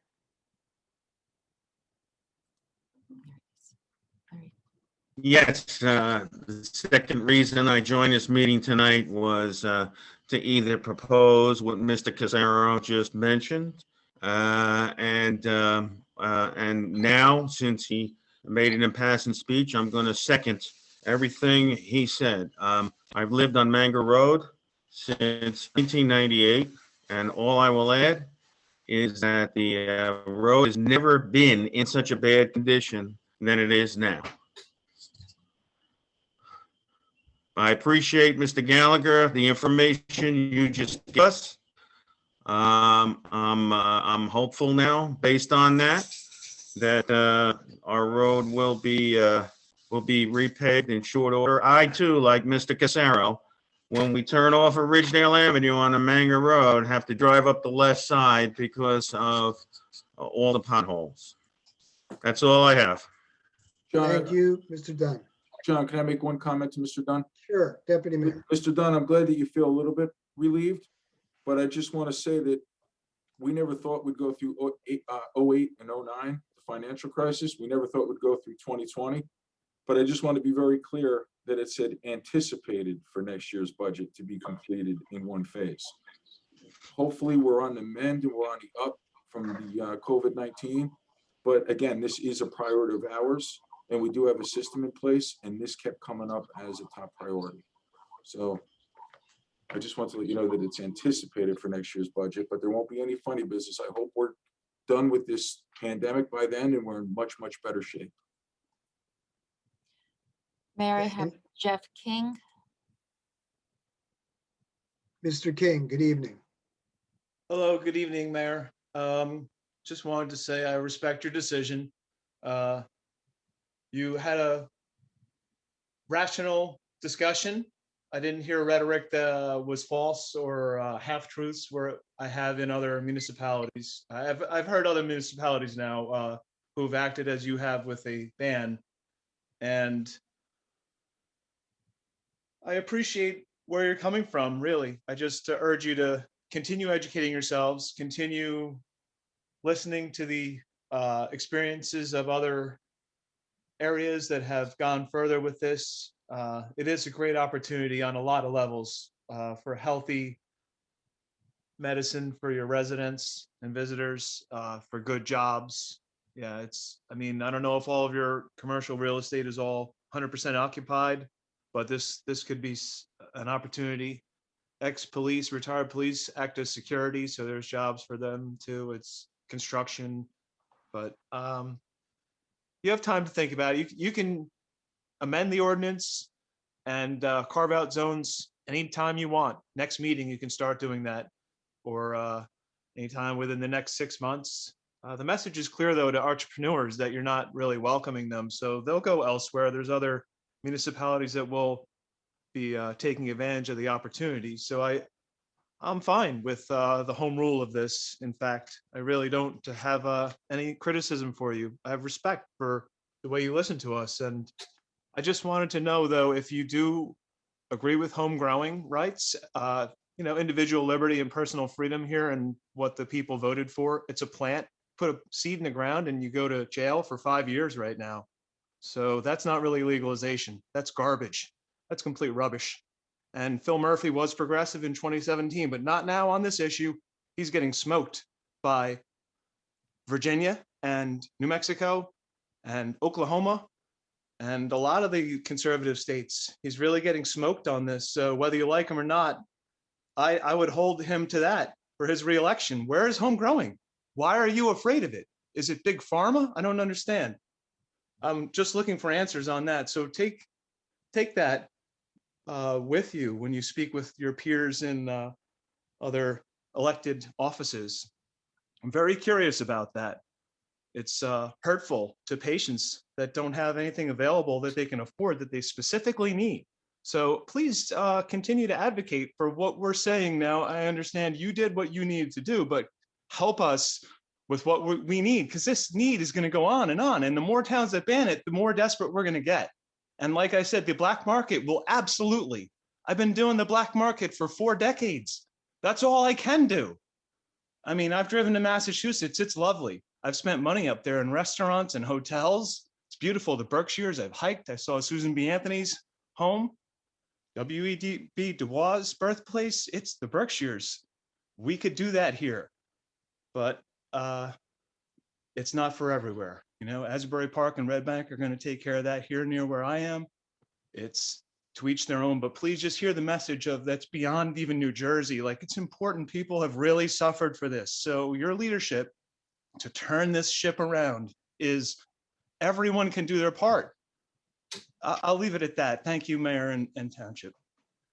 Yes, the second reason I joined this meeting tonight was to either propose what Mr. Casaro just mentioned, and now, since he made an impassioned speech, I'm going to second everything he said. I've lived on Manga Road since 1998, and all I will add is that the road has never been in such a bad condition than it is now. I appreciate, Mr. Gallagher, the information you just gave us. I'm hopeful now, based on that our road will be repaved in short order. I too, like Mr. Casaro, when we turn off of Ridgedale Avenue on the Manga Road, have to drive up the left side because of all the potholes. That's all I have.
John,
Thank you, Mr. Dunn.
John, can I make one comment to Mr. Dunn?
Sure, Deputy Mayor.
Mr. Dunn, I'm glad that you feel a little bit relieved, but I just want to say that we never thought we'd go through 08 and 09, the financial crisis. We never thought we'd go through 2020. But I just want to be very clear that it said anticipated for next year's budget to be completed in one phase. Hopefully we're on the mend and we're on the up from the COVID-19. But again, this is a priority of ours, and we do have a system in place, and this kept coming up as a top priority. So I just want to let you know that it's anticipated for next year's budget, but there won't be any funny business. I hope we're done with this pandemic by then and we're in much, much better shape.
Mayor, I have Jeff King.
Mr. King, good evening.
Hello, good evening, Mayor. Just wanted to say I respect your decision. You had a rational discussion. I didn't hear rhetoric that was false or half-truths where I have in other municipalities. I've heard other municipalities now who've acted as you have with a ban. And I appreciate where you're coming from, really. I just urge you to continue educating yourselves, continue listening to the experiences of other areas that have gone further with this. It is a great opportunity on a lot of levels for healthy medicine for your residents and visitors, for good jobs. Yeah, I don't know if all of your commercial real estate is all 100% occupied, but this could be an opportunity. Ex-police, retired police act as security, so there's jobs for them too. It's construction, but you have time to think about it. You can amend the ordinance and carve out zones anytime you want. Next meeting, you can start doing that, or anytime within the next 6 months. The message is clear, though, to entrepreneurs that you're not really welcoming them, so they'll go elsewhere. There's other municipalities that will be taking advantage of the opportunity. So I'm fine with the home rule of this. In fact, I really don't have any criticism for you. I have respect for the way you listen to us. And I just wanted to know, though, if you do agree with home growing rights, individual liberty and personal freedom here and what the people voted for. It's a plant, put a seed in the ground and you go to jail for 5 years right now. So that's not really legalization. That's garbage. That's complete rubbish. And Phil Murphy was progressive in 2017, but not now on this issue. He's getting smoked by Virginia and New Mexico and Oklahoma and a lot of the conservative states. He's really getting smoked on this. So whether you like him or not, I would hold him to that for his reelection. Where is home growing? Why are you afraid of it? Is it big pharma? I don't understand. I'm just looking for answers on that. So take that with you when you speak with your peers in other elected offices. I'm very curious about that. It's hurtful to patients that don't have anything available that they can afford that they specifically need. So please continue to advocate for what we're saying now. I understand you did what you needed to do, but help us with what we need, because this need is going to go on. And the more towns that ban it, the more desperate we're going to get. And like I said, the black market will absolutely. I've been doing the black market for 4 decades. That's all I can do. I mean, I've driven to Massachusetts. It's lovely. I've spent money up there in restaurants and hotels. It's beautiful. The Berkshires, I've hiked. I saw Susan B. Anthony's home. W.E.B. Du Bois' birthplace. It's the Berkshires. We could do that here, but it's not for everywhere. You know, Asbury Park and Red Bank are going to take care of that here near where I am. It's to each their own, but please just hear the message of that's beyond even New Jersey. Like, it's important. People have really suffered for this. So your leadership to turn this ship around is everyone can do their part. I'll leave it at that. Thank you, Mayor and Township.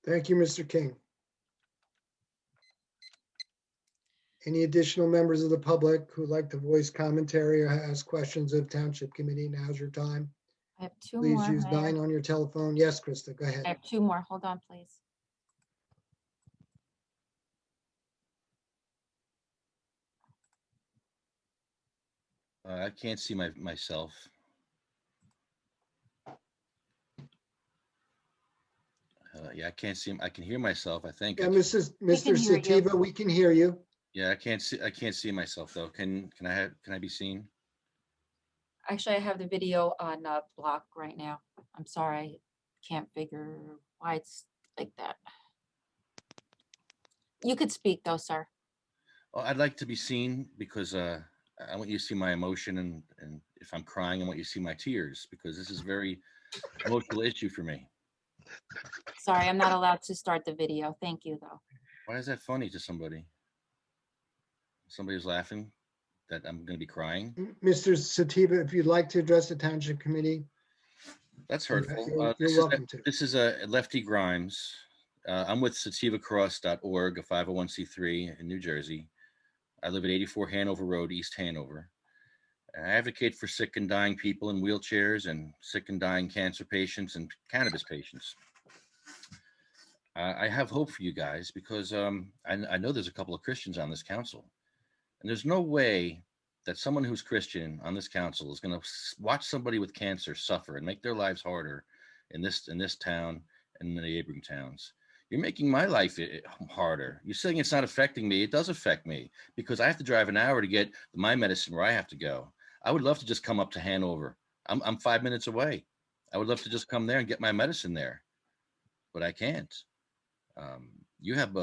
Thank you, Mr. King. Any additional members of the public who'd like to voice commentary or ask questions of Township Committee? Now's your time.
I have 2
Please
more.
use
Mayor.
9 on your telephone. Yes, Krista, go
I
ahead.
have 2 more. Hold on, please.
I can't see myself. Yeah, I can't see him. I can hear myself, I think.
Yeah,
We
Mr.
can hear you.
Sativa, we can hear you.
Yeah, I can't see myself though. Can I be seen?
Actually, I have the video on block right now. I'm sorry, I can't figure why it's like that. You could speak though, sir.
Well, I'd like to be seen because I want you to see my emotion, and if I'm crying, I want you to see my tears, because this is a very emotional issue for me.
Sorry, I'm not allowed to start the video. Thank you, though.
Why is that funny to somebody? Somebody's laughing that I'm going to be crying.
Mr. Sativa, if you'd like to address the Township Committee.
That's hurtful.
You're welcome to.
This is Lefty Grimes. I'm with sativacross.org, a 501c3 in New Jersey. I live at 84 Hanover Road, East Hanover. And I advocate for sick and dying people in wheelchairs and sick and dying cancer patients and cannabis patients. I have hope for you guys because I know there's a couple of Christians on this council. And there's no way that someone who's Christian on this council is going to watch somebody with cancer suffer and make their lives harder in this town and in the neighboring towns. You're making my life harder. You're saying it's not affecting me. It does affect me because I have to drive an hour to get my medicine where I have to go. I would love to just come up to Hanover. I'm 5 minutes away. I would love to just come there and get my medicine there, but I can't. You have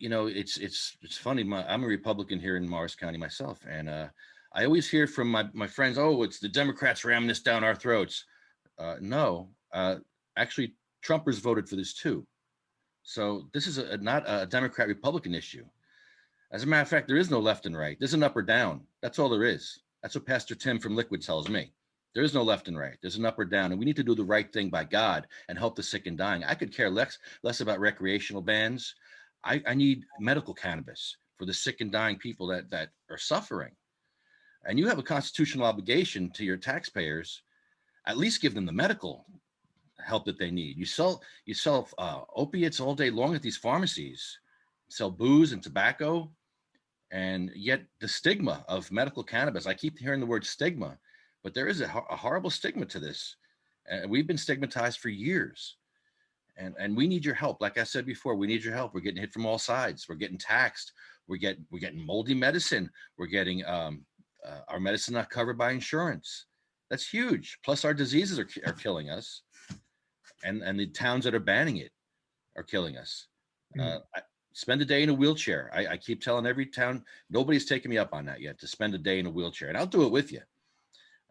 it's funny. I'm a Republican here in Morris County myself, and I always hear from my friends, "Oh, it's the Democrats ramming this down our throats." No, actually, Trumpers voted for this too. So this is not a Democrat-Republican issue. As a matter of fact, there is no left and right. There's an up or down. That's all there is. That's what Pastor Tim from Liquid tells me. There is no left and right. There's an up or down, and we need to do the right thing by God and help the sick and dying. I could care less about recreational bans. I need medical cannabis for the sick and dying people that are suffering. And you have a constitutional obligation to your taxpayers. At least give them the medical help that they need. You sell opiates all day long at these pharmacies, sell booze and tobacco, and yet the stigma of medical cannabis. I keep hearing the word stigma, but there is a horrible stigma to this, and we've been stigmatized for years. And we need your help. Like I said before, we need your help. We're getting hit from all sides. We're getting taxed. We're getting moldy medicine. We're getting our medicine not covered by insurance. That's huge. Plus our diseases are killing us. And the towns that are banning it are killing us. Spend a day in a wheelchair. I keep telling every town, nobody's taken me up on that yet, to spend a day in a wheelchair, and I'll do it with you.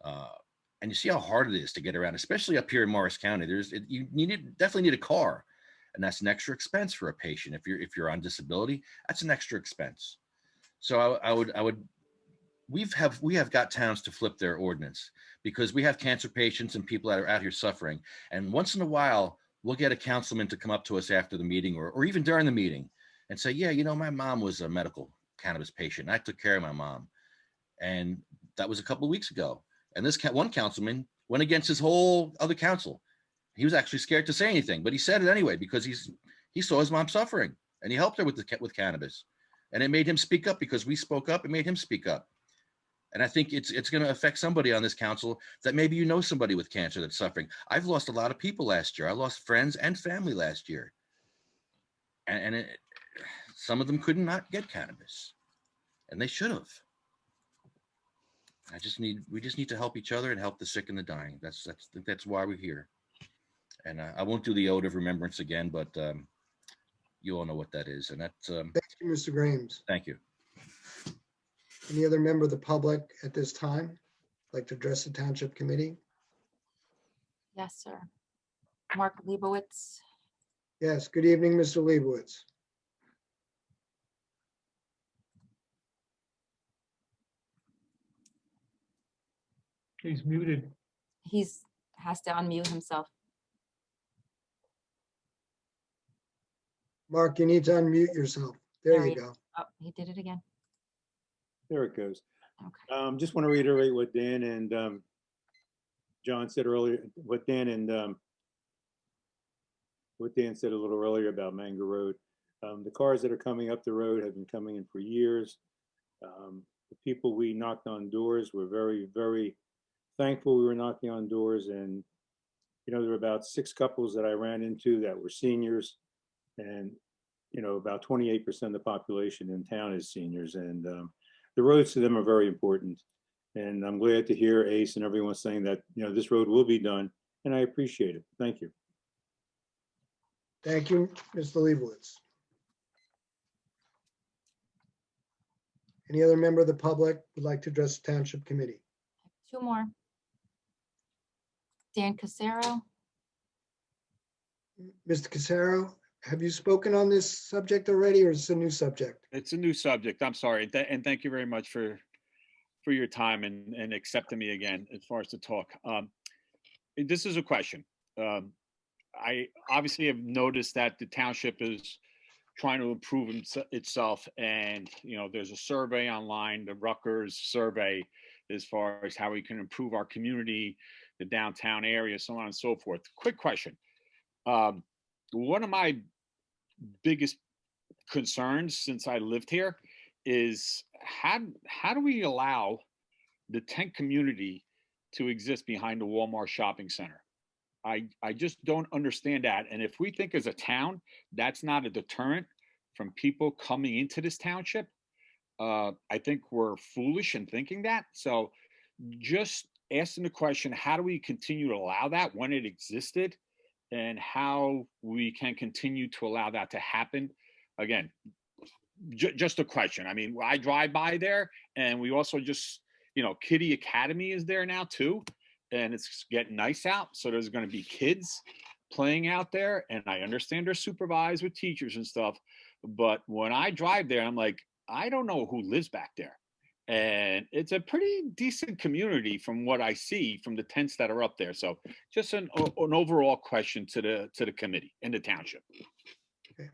And you see how hard it is to get around, especially up here in Morris County. Definitely need a car, and that's an extra expense for a patient. If you're on disability, that's an extra expense. So we have got towns to flip their ordinance, because we have cancer patients and people that are out here suffering. And once in a while, we'll get a councilman to come up to us after the meeting or even during the meeting and say, yeah, my mom was a medical cannabis patient. I took care of my mom. And that was a couple of weeks ago. And this one councilman went against his whole other council. He was actually scared to say anything, but he said it anyway, because he saw his mom suffering and he helped her with cannabis. And it made him speak up, because we spoke up. It made him speak up. And I think it's going to affect somebody on this council that maybe somebody with cancer that's suffering. I've lost a lot of people last year. I lost friends and family last year. And some of them could not get cannabis, and they should have. We just need to help each other and help the sick and the dying. That's why we're here. And I won't do the ode of remembrance again, but you all know what that is. And that's,
Thank you, Mr. Graves.
thank you.
Any other member of the public at this time like to address the Township Committee?
Yes, sir. Mark Leibowitz.
Yes, good evening, Mr. Leibowitz.
He's muted.
Has to unmute himself.
Mark, you need to unmute yourself. There you go.
Oh, he did it again.
There it goes.
Okay.
Just want to reiterate what Dan and John said earlier, what Dan said a little earlier about Manga Road. The cars that are coming up the road have been coming in for years. The people we knocked on doors were very, very thankful we were knocking on doors. And, there were about 6 couples that I ran into that were seniors. And, about 28% of the population in town is seniors. And the roads to them are very important. And I'm glad to hear Ace and everyone saying that, this road will be done. And I appreciate it. Thank you.
Thank you, Mr. Leibowitz. Any other member of the public would like to address the Township Committee?
2 more. Dan Casero.
Mr. Casero, have you spoken on this subject already, or is it a new subject?
It's a new subject. I'm sorry. And thank you very much for your time and accepting me again as far as to talk. This is a question. I obviously have noticed that the township is trying to improve itself. And, there's a survey online, the Rutgers survey, as far as how we can improve our community, the downtown area, so on and so forth. Quick question. One of my biggest concerns since I lived here is how do we allow the tent community to exist behind the Walmart shopping center? I just don't understand that. And if we think as a town, that's not a deterrent from people coming into this township, I think we're foolish in thinking that. So just asking the question, how do we continue to allow that when it existed, and how we can continue to allow that to happen? Again, just a question. I mean, I drive by there, and we also just, Kitty Academy is there now too, and it's getting nice out. So there's going to be kids playing out there, and I understand they're supervised with teachers and stuff. But when I drive there, I'm like, I don't know who lives back there. And it's a pretty decent community from what I see from the tents that are up there. So just an overall question to the committee and the township.
Okay.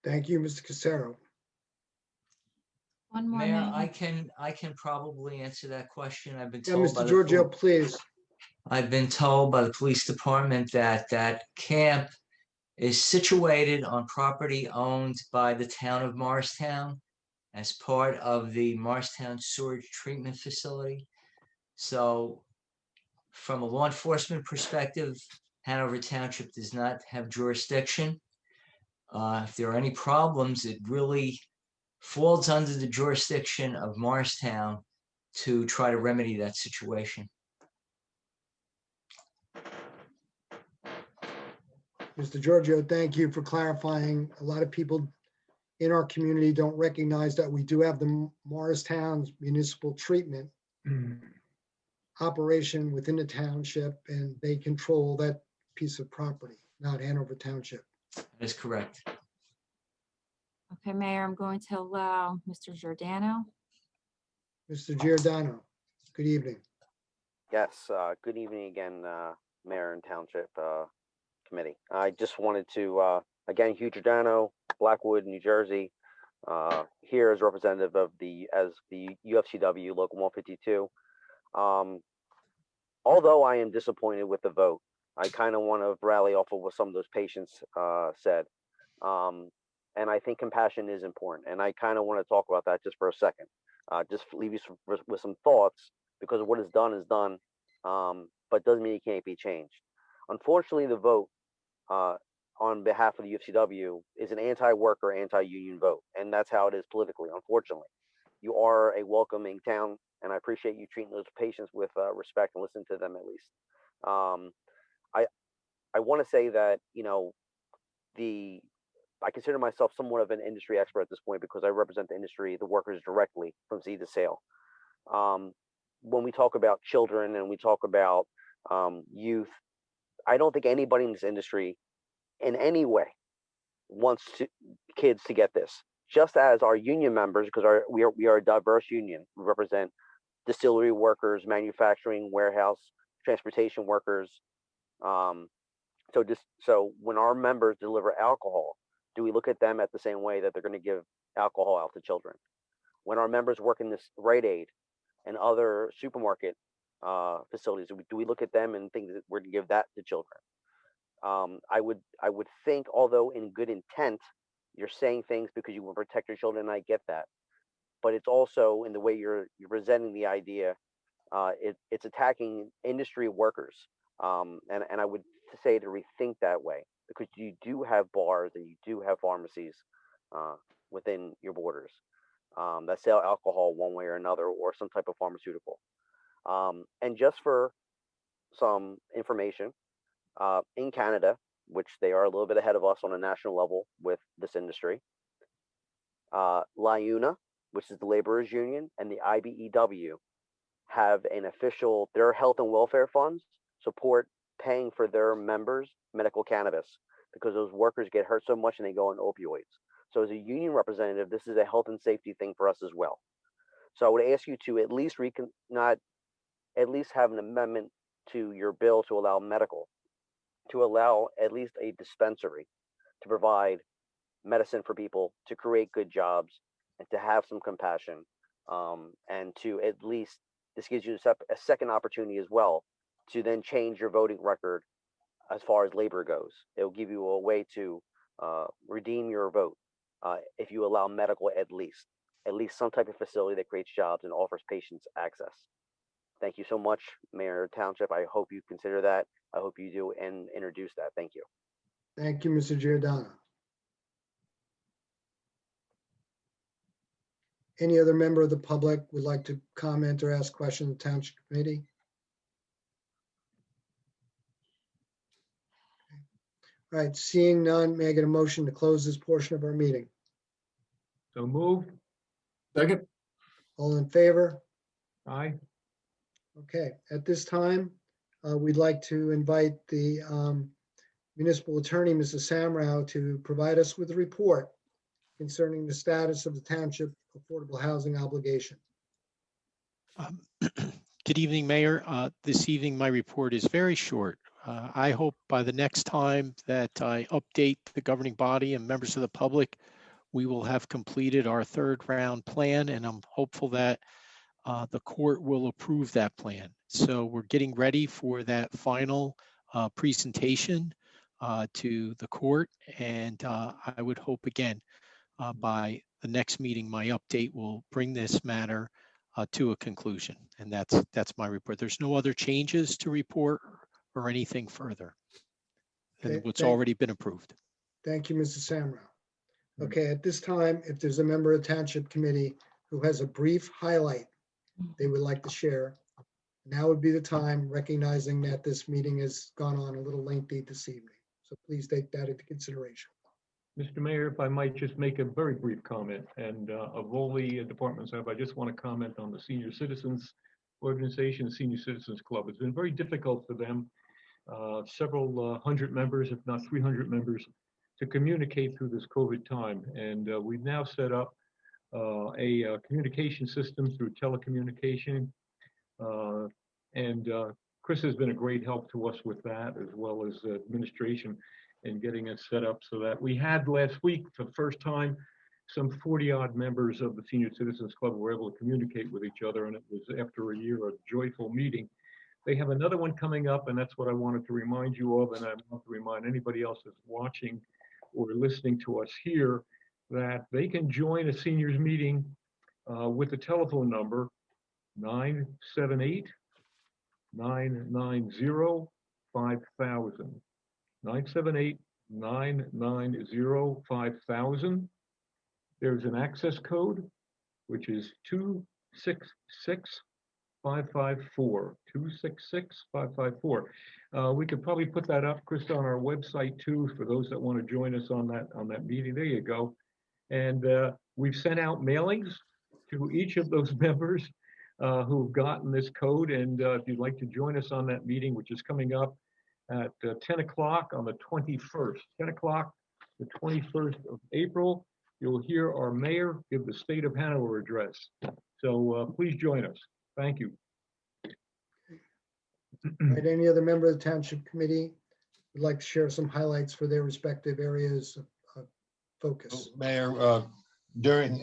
Thank you, Mr. Casero.
One more.
Mayor,
name.
I can probably answer that question. I've been
Yeah,
told by
Mr. Giorgio, please.
I've been told by the police department that camp is situated on property owned by the town of Morristown as part of the Morristown Sewage Treatment Facility. So from a law enforcement perspective, Hanover Township does not have jurisdiction. If there are any problems, it really falls under the jurisdiction of Morristown to try to remedy that situation.
Mr. Giorgio, thank you for clarifying. A lot of people in our community don't recognize that we do have the Morristown's municipal treatment operation within the township, and they control that piece of property, not Hanover Township.
That is correct.
Okay, Mayor, I'm going to allow Mr. Giordano.
Mr. Giordano, good evening.
Yes, good evening again, Mayor and Township Committee. I just wanted to, again, Hugh Giordano, Blackwood, New Jersey, here as representative of the UFCW Local 152. Although I am disappointed with the vote, I kind of want to rally off of what some of those patients said. And I think compassion is important. And I kind of want to talk about that just for a second. Just leave you with some thoughts, because what is done, but doesn't mean it can't be changed. Unfortunately, the vote on behalf of the UFCW is an anti-worker, anti-union vote. And that's how it is politically, unfortunately. You are a welcoming town, and I appreciate you treating those patients with respect and listen to them at least. I want to say that, you know, I consider myself somewhat of an industry expert at this point, because I represent the industry, the workers directly from seed to sale. When we talk about children and we talk about youth, I don't think anybody in this industry in any way wants kids to get this. Just as our union members, because we are a diverse union, we represent distillery workers, manufacturing, warehouse, transportation workers. So when our members deliver alcohol, do we look at them at the same way that they're going to give alcohol out to children? When our members work in this Rite Aid and other supermarket facilities, do we look at them and think that we're going to give that to children? I would think, although in good intent, you're saying things because you want to protect your children, and I get that. But it's also in the way you're presenting the idea, it's attacking industry workers. And I would say to rethink that way, because you do have bars and you do have pharmacies within your borders that sell alcohol one way or another, or some type of pharmaceutical. And just for some information, in Canada, which they are a little bit ahead of us on a national level with this industry, LIUNA, which is the laborers union, and the IBEW have an official, their health and welfare funds support paying for their members medical cannabis, because those workers get hurt so much and they go on opioids. So as a union representative, this is a health and safety thing for us as well. So I would ask you to at least at least have an amendment to your bill to allow medical, to allow at least a dispensary to provide medicine for people, to create good jobs, and to have some compassion, and to at least, this gives you a second opportunity as well to then change your voting record as far as labor goes. It will give you a way to redeem your vote if you allow medical, at least some type of facility that creates jobs and offers patients access. Thank you so much, Mayor Township. I hope you consider that. I hope you do and introduce that. Thank you.
Thank you, Mr. Giordano. Any other member of the public would like to comment or ask questions of the Township Committee? All right, seeing none, may I get a motion to close this portion of our meeting?
So moved.
Second.
All in favor?
Aye.
Okay, at this time, we'd like to invite the municipal attorney, Mrs. Samrow, to provide us with a report concerning the status of the township affordable housing obligation.
Good evening, Mayor. This evening, my report is very short. I hope by the next time that I update the governing body and members of the public, we will have completed our third round plan, and I'm hopeful that the court will approve that plan. So we're getting ready for that final presentation to the court, and I would hope again by the next meeting, my update will bring this matter to a conclusion, and that's my report. There's no other changes to report or anything further than
Okay,
what's already been approved.
Thank you, Mrs. Samrow. Okay, at this time, if there's a member of the Township Committee who has a brief highlight they would like to share, now would be the time, recognizing that this meeting has gone on a little lengthy this evening. So please take that into consideration.
Mr. Mayor, if I might just make a very brief comment, and of all the departments, I just want to comment on the Senior Citizens Organization, Senior Citizens Club. It's been very difficult for them, several hundred members, if not 300 members, to communicate through this COVID time. And we've now set up a communication system through telecommunication. And Chris has been a great help to us with that, as well as administration, in getting it set up so that we had last week, for the first time, some 40-odd members of the Senior Citizens Club were able to communicate with each other, and it was, after a year, a joyful meeting. They have another one coming up, and that's what I wanted to remind you of, and I want to remind anybody else that's watching or listening to us here that they can join a seniors meeting with the telephone number 978-990-5000. 978-990-5000. There's an access code, which is 266-554. 266-554. We could probably put that up, Chris, on our website too, for those that want to join us on that meeting. There you go. And we've sent out mailings to each of those members who've gotten this code. And if you'd like to join us on that meeting, which is coming up at 10 o'clock on the 21st, 10 o'clock, the 21st of April, you'll hear our mayor give the State of Hanover address. So please join us. Thank you.
All right, any other member of the Township Committee would like to share some highlights for their respective areas of focus?
Mayor, during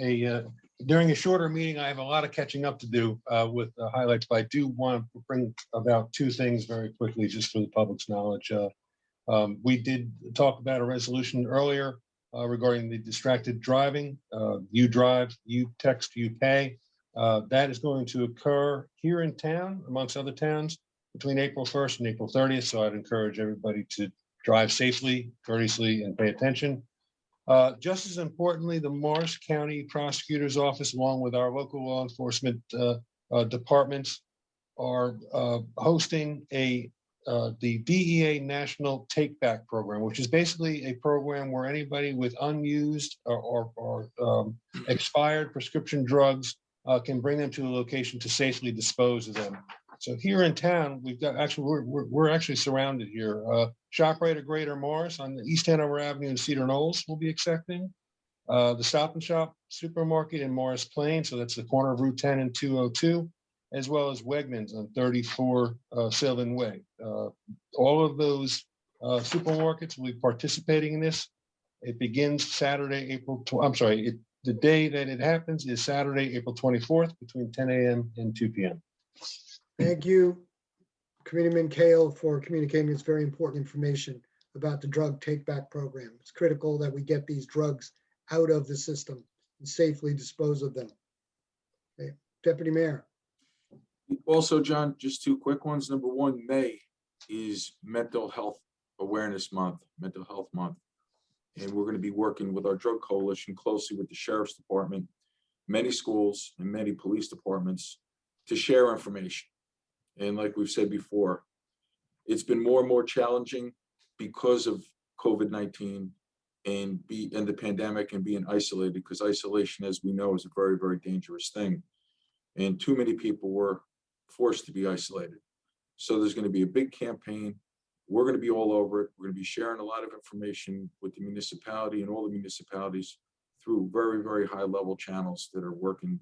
a shorter meeting, I have a lot of catching up to do with highlights, but I do want to bring about two things very quickly, just for the public's knowledge. We did talk about a resolution earlier regarding the distracted driving. You drive, you text, you pay. That is going to occur here in town, amongst other towns, between April 1st and April 30th. So I'd encourage everybody to drive safely, courteously, and pay attention. Just as importantly, the Morris County Prosecutor's Office, along with our local law enforcement departments, are hosting the DEA National Take Back Program, which is basically a program where anybody with unused or expired prescription drugs can bring them to a location to safely dispose of them. So here in town, we've got we're actually surrounded here. ShopRite of Greater Morris on the East Hanover Avenue in Cedar Knolls will be accepting. The Stop and Shop supermarket in Morris Plain, so that's the corner of Route 10 and 202, as well as Wegmans on 34 Sylvan Way. All of those supermarkets will be participating in this. It begins Saturday, the day that it happens is Saturday, April 24th, between 10 a.m. and 2 p.m.
Thank you, Committeeman Kale, for communicating this very important information about the drug take-back program. It's critical that we get these drugs out of the system and safely dispose of them. Okay. Deputy Mayor.
Also, John, just two quick ones. Number one, May is Mental Health Awareness Month, Mental Health Month. And we're going to be working with our drug coalition closely with the Sheriff's Department, many schools and many police departments to share information. And like we've said before, it's been more and more challenging because of COVID-19 and the pandemic and being isolated, because isolation, as we know, is a very, very dangerous thing. And too many people were forced to be isolated. So there's going to be a big campaign. We're going to be all over it. We're going to be sharing a lot of information with the municipality and all the municipalities through very, very high level channels that are working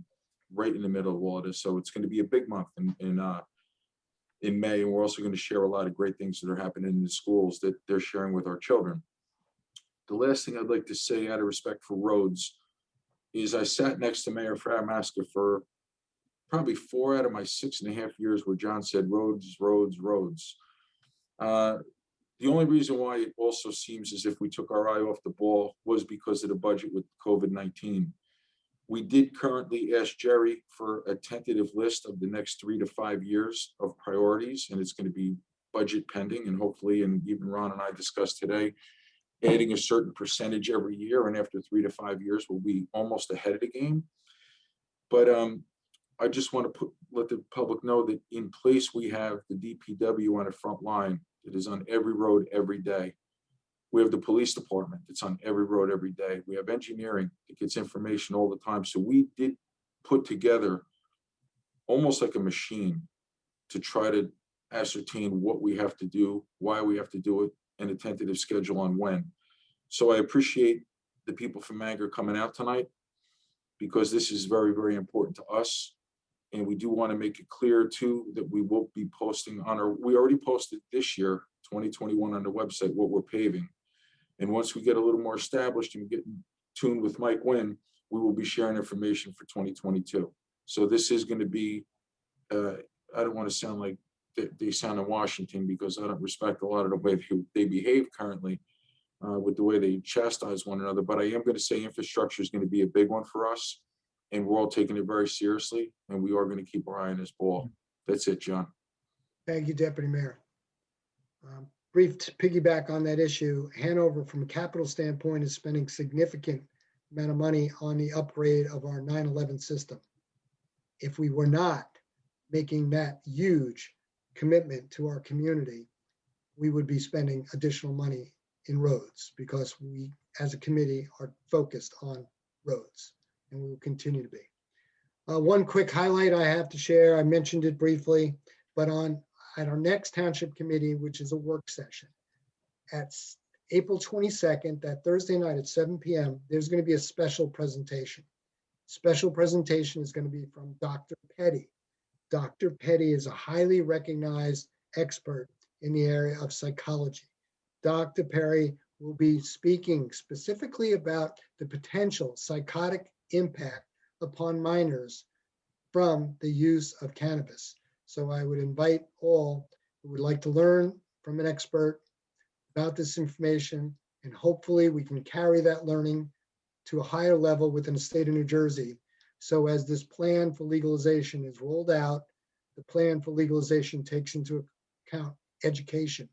right in the middle of all of this. So it's going to be a big month in May. And we're also going to share a lot of great things that are happening in the schools that they're sharing with our children. The last thing I'd like to say, out of respect for roads, is I sat next to Mayor Framaska for probably 4 out of my 6.5 years where John said roads, roads, roads. The only reason why it also seems as if we took our eye off the ball was because of the budget with COVID-19. We did currently ask Jerry for a tentative list of the next 3 to 5 years of priorities, and it's going to be budget pending, and hopefully, and even Ron and I discussed today, adding a certain percentage every year, and after 3 to 5 years, we'll be almost ahead of the game. But I just want to let the public know that in place we have the DPW on the front line that is on every road every day. We have the police department that's on every road every day. We have engineering that gets information all the time. So we did put together almost like a machine to try to ascertain what we have to do, why we have to do it, and a tentative schedule on when. So I appreciate the people from Manger coming out tonight, because this is very, very important to us. And we do want to make it clear too, that we will be posting on our, we already posted this year, 2021, on the website, what we're paving. And once we get a little more established and get tuned with Mike Wynn, we will be sharing information for 2022. So this is going to be, I don't want to sound like they sound in Washington, because I don't respect a lot of the way they behave currently with the way they chastise one another. But I am going to say infrastructure is going to be a big one for us. And we're all taking it very seriously. And we are going to keep our eye on this ball. That's it, John.
Thank you, Deputy Mayor. Brief piggyback on that issue, Hanover, from a capital standpoint, is spending significant amount of money on the upgrade of our 9/11 system. If we were not making that huge commitment to our community, we would be spending additional money in roads, because we, as a committee, are focused on roads, and we will continue to be. One quick highlight I have to share, I mentioned it briefly, but at our next township committee, which is a work session, at April 22nd, that Thursday night at 7 p.m., there's going to be a special presentation. Special presentation is going to be from Dr. Petty. Dr. Petty is a highly recognized expert in the area of psychology. Dr. Perry will be speaking specifically about the potential psychotic impact upon minors from the use of cannabis. So I would invite all who would like to learn from an expert about this information, and hopefully we can carry that learning to a higher level within the state of New Jersey. So as this plan for legalization is rolled out, the plan for legalization takes into account education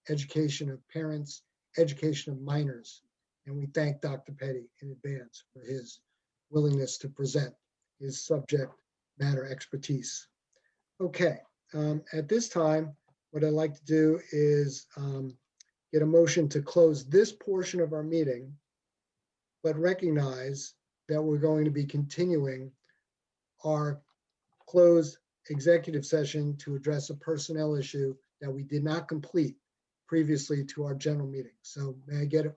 of parents, education of minors. And we thank Dr. Petty in advance for his willingness to present his subject matter expertise. Okay, at this time, what I'd like to do is get a motion to close this portion of our meeting, but recognize that we're going to be continuing our closed executive session to address a personnel issue that we did not complete previously to our general meeting. So may I get a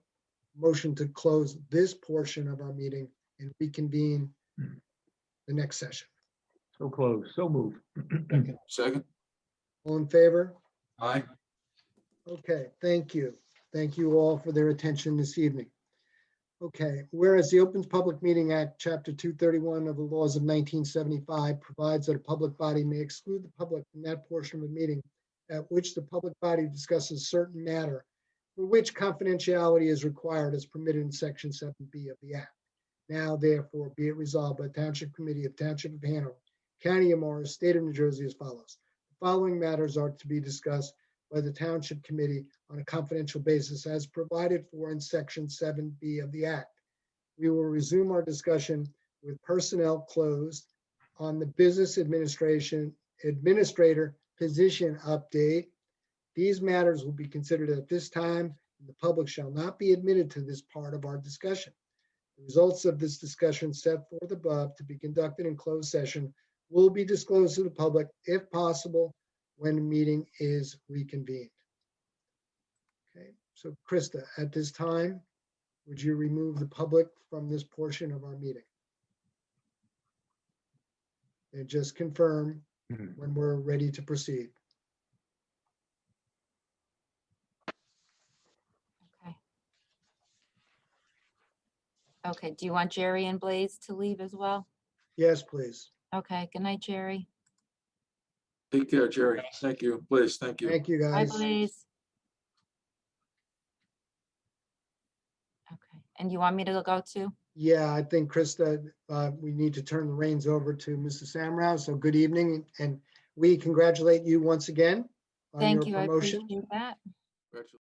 motion to close this portion of our meeting and reconvene the next session?
So close, so move.
Second.
All in favor?
Aye.
Okay, thank you. Thank you all for their attention this evening. Okay, whereas the Open Public Meeting Act, Chapter 231 of the laws of 1975 provides that a public body may exclude the public from that portion of a meeting at which the public body discusses certain matter for which confidentiality is required as permitted in Section 7B of the Act. Now, therefore, be it resolved by the Township Committee of Township of Hanover, County of Morris, State of New Jersey as follows. The following matters are to be discussed by the Township Committee on a confidential basis as provided for in Section 7B of the Act. We will resume our discussion with personnel closed on the business administrator position update. These matters will be considered at this time, and the public shall not be admitted to this part of our discussion. The results of this discussion set forth above to be conducted in closed session will be disclosed to the public, if possible, when the meeting is reconvened. Okay, so Krista, at this time, would you remove the public from this portion of our meeting? And just confirm when we're ready to proceed.
Okay. Okay, do you want Jerry and Blaze to leave as well?
Yes, please.
Okay, good night, Jerry.
Take care, Jerry. Thank you. Please, thank you.
Thank you,
Bye,
guys.
Blaze. Okay, and you want me to go too?
Yeah, I think, Krista, we need to turn the reins over to Mrs. Samrow. So good evening, and we congratulate you once again on your
Thank you, I
promotion.
appreciate that.
Congratulations.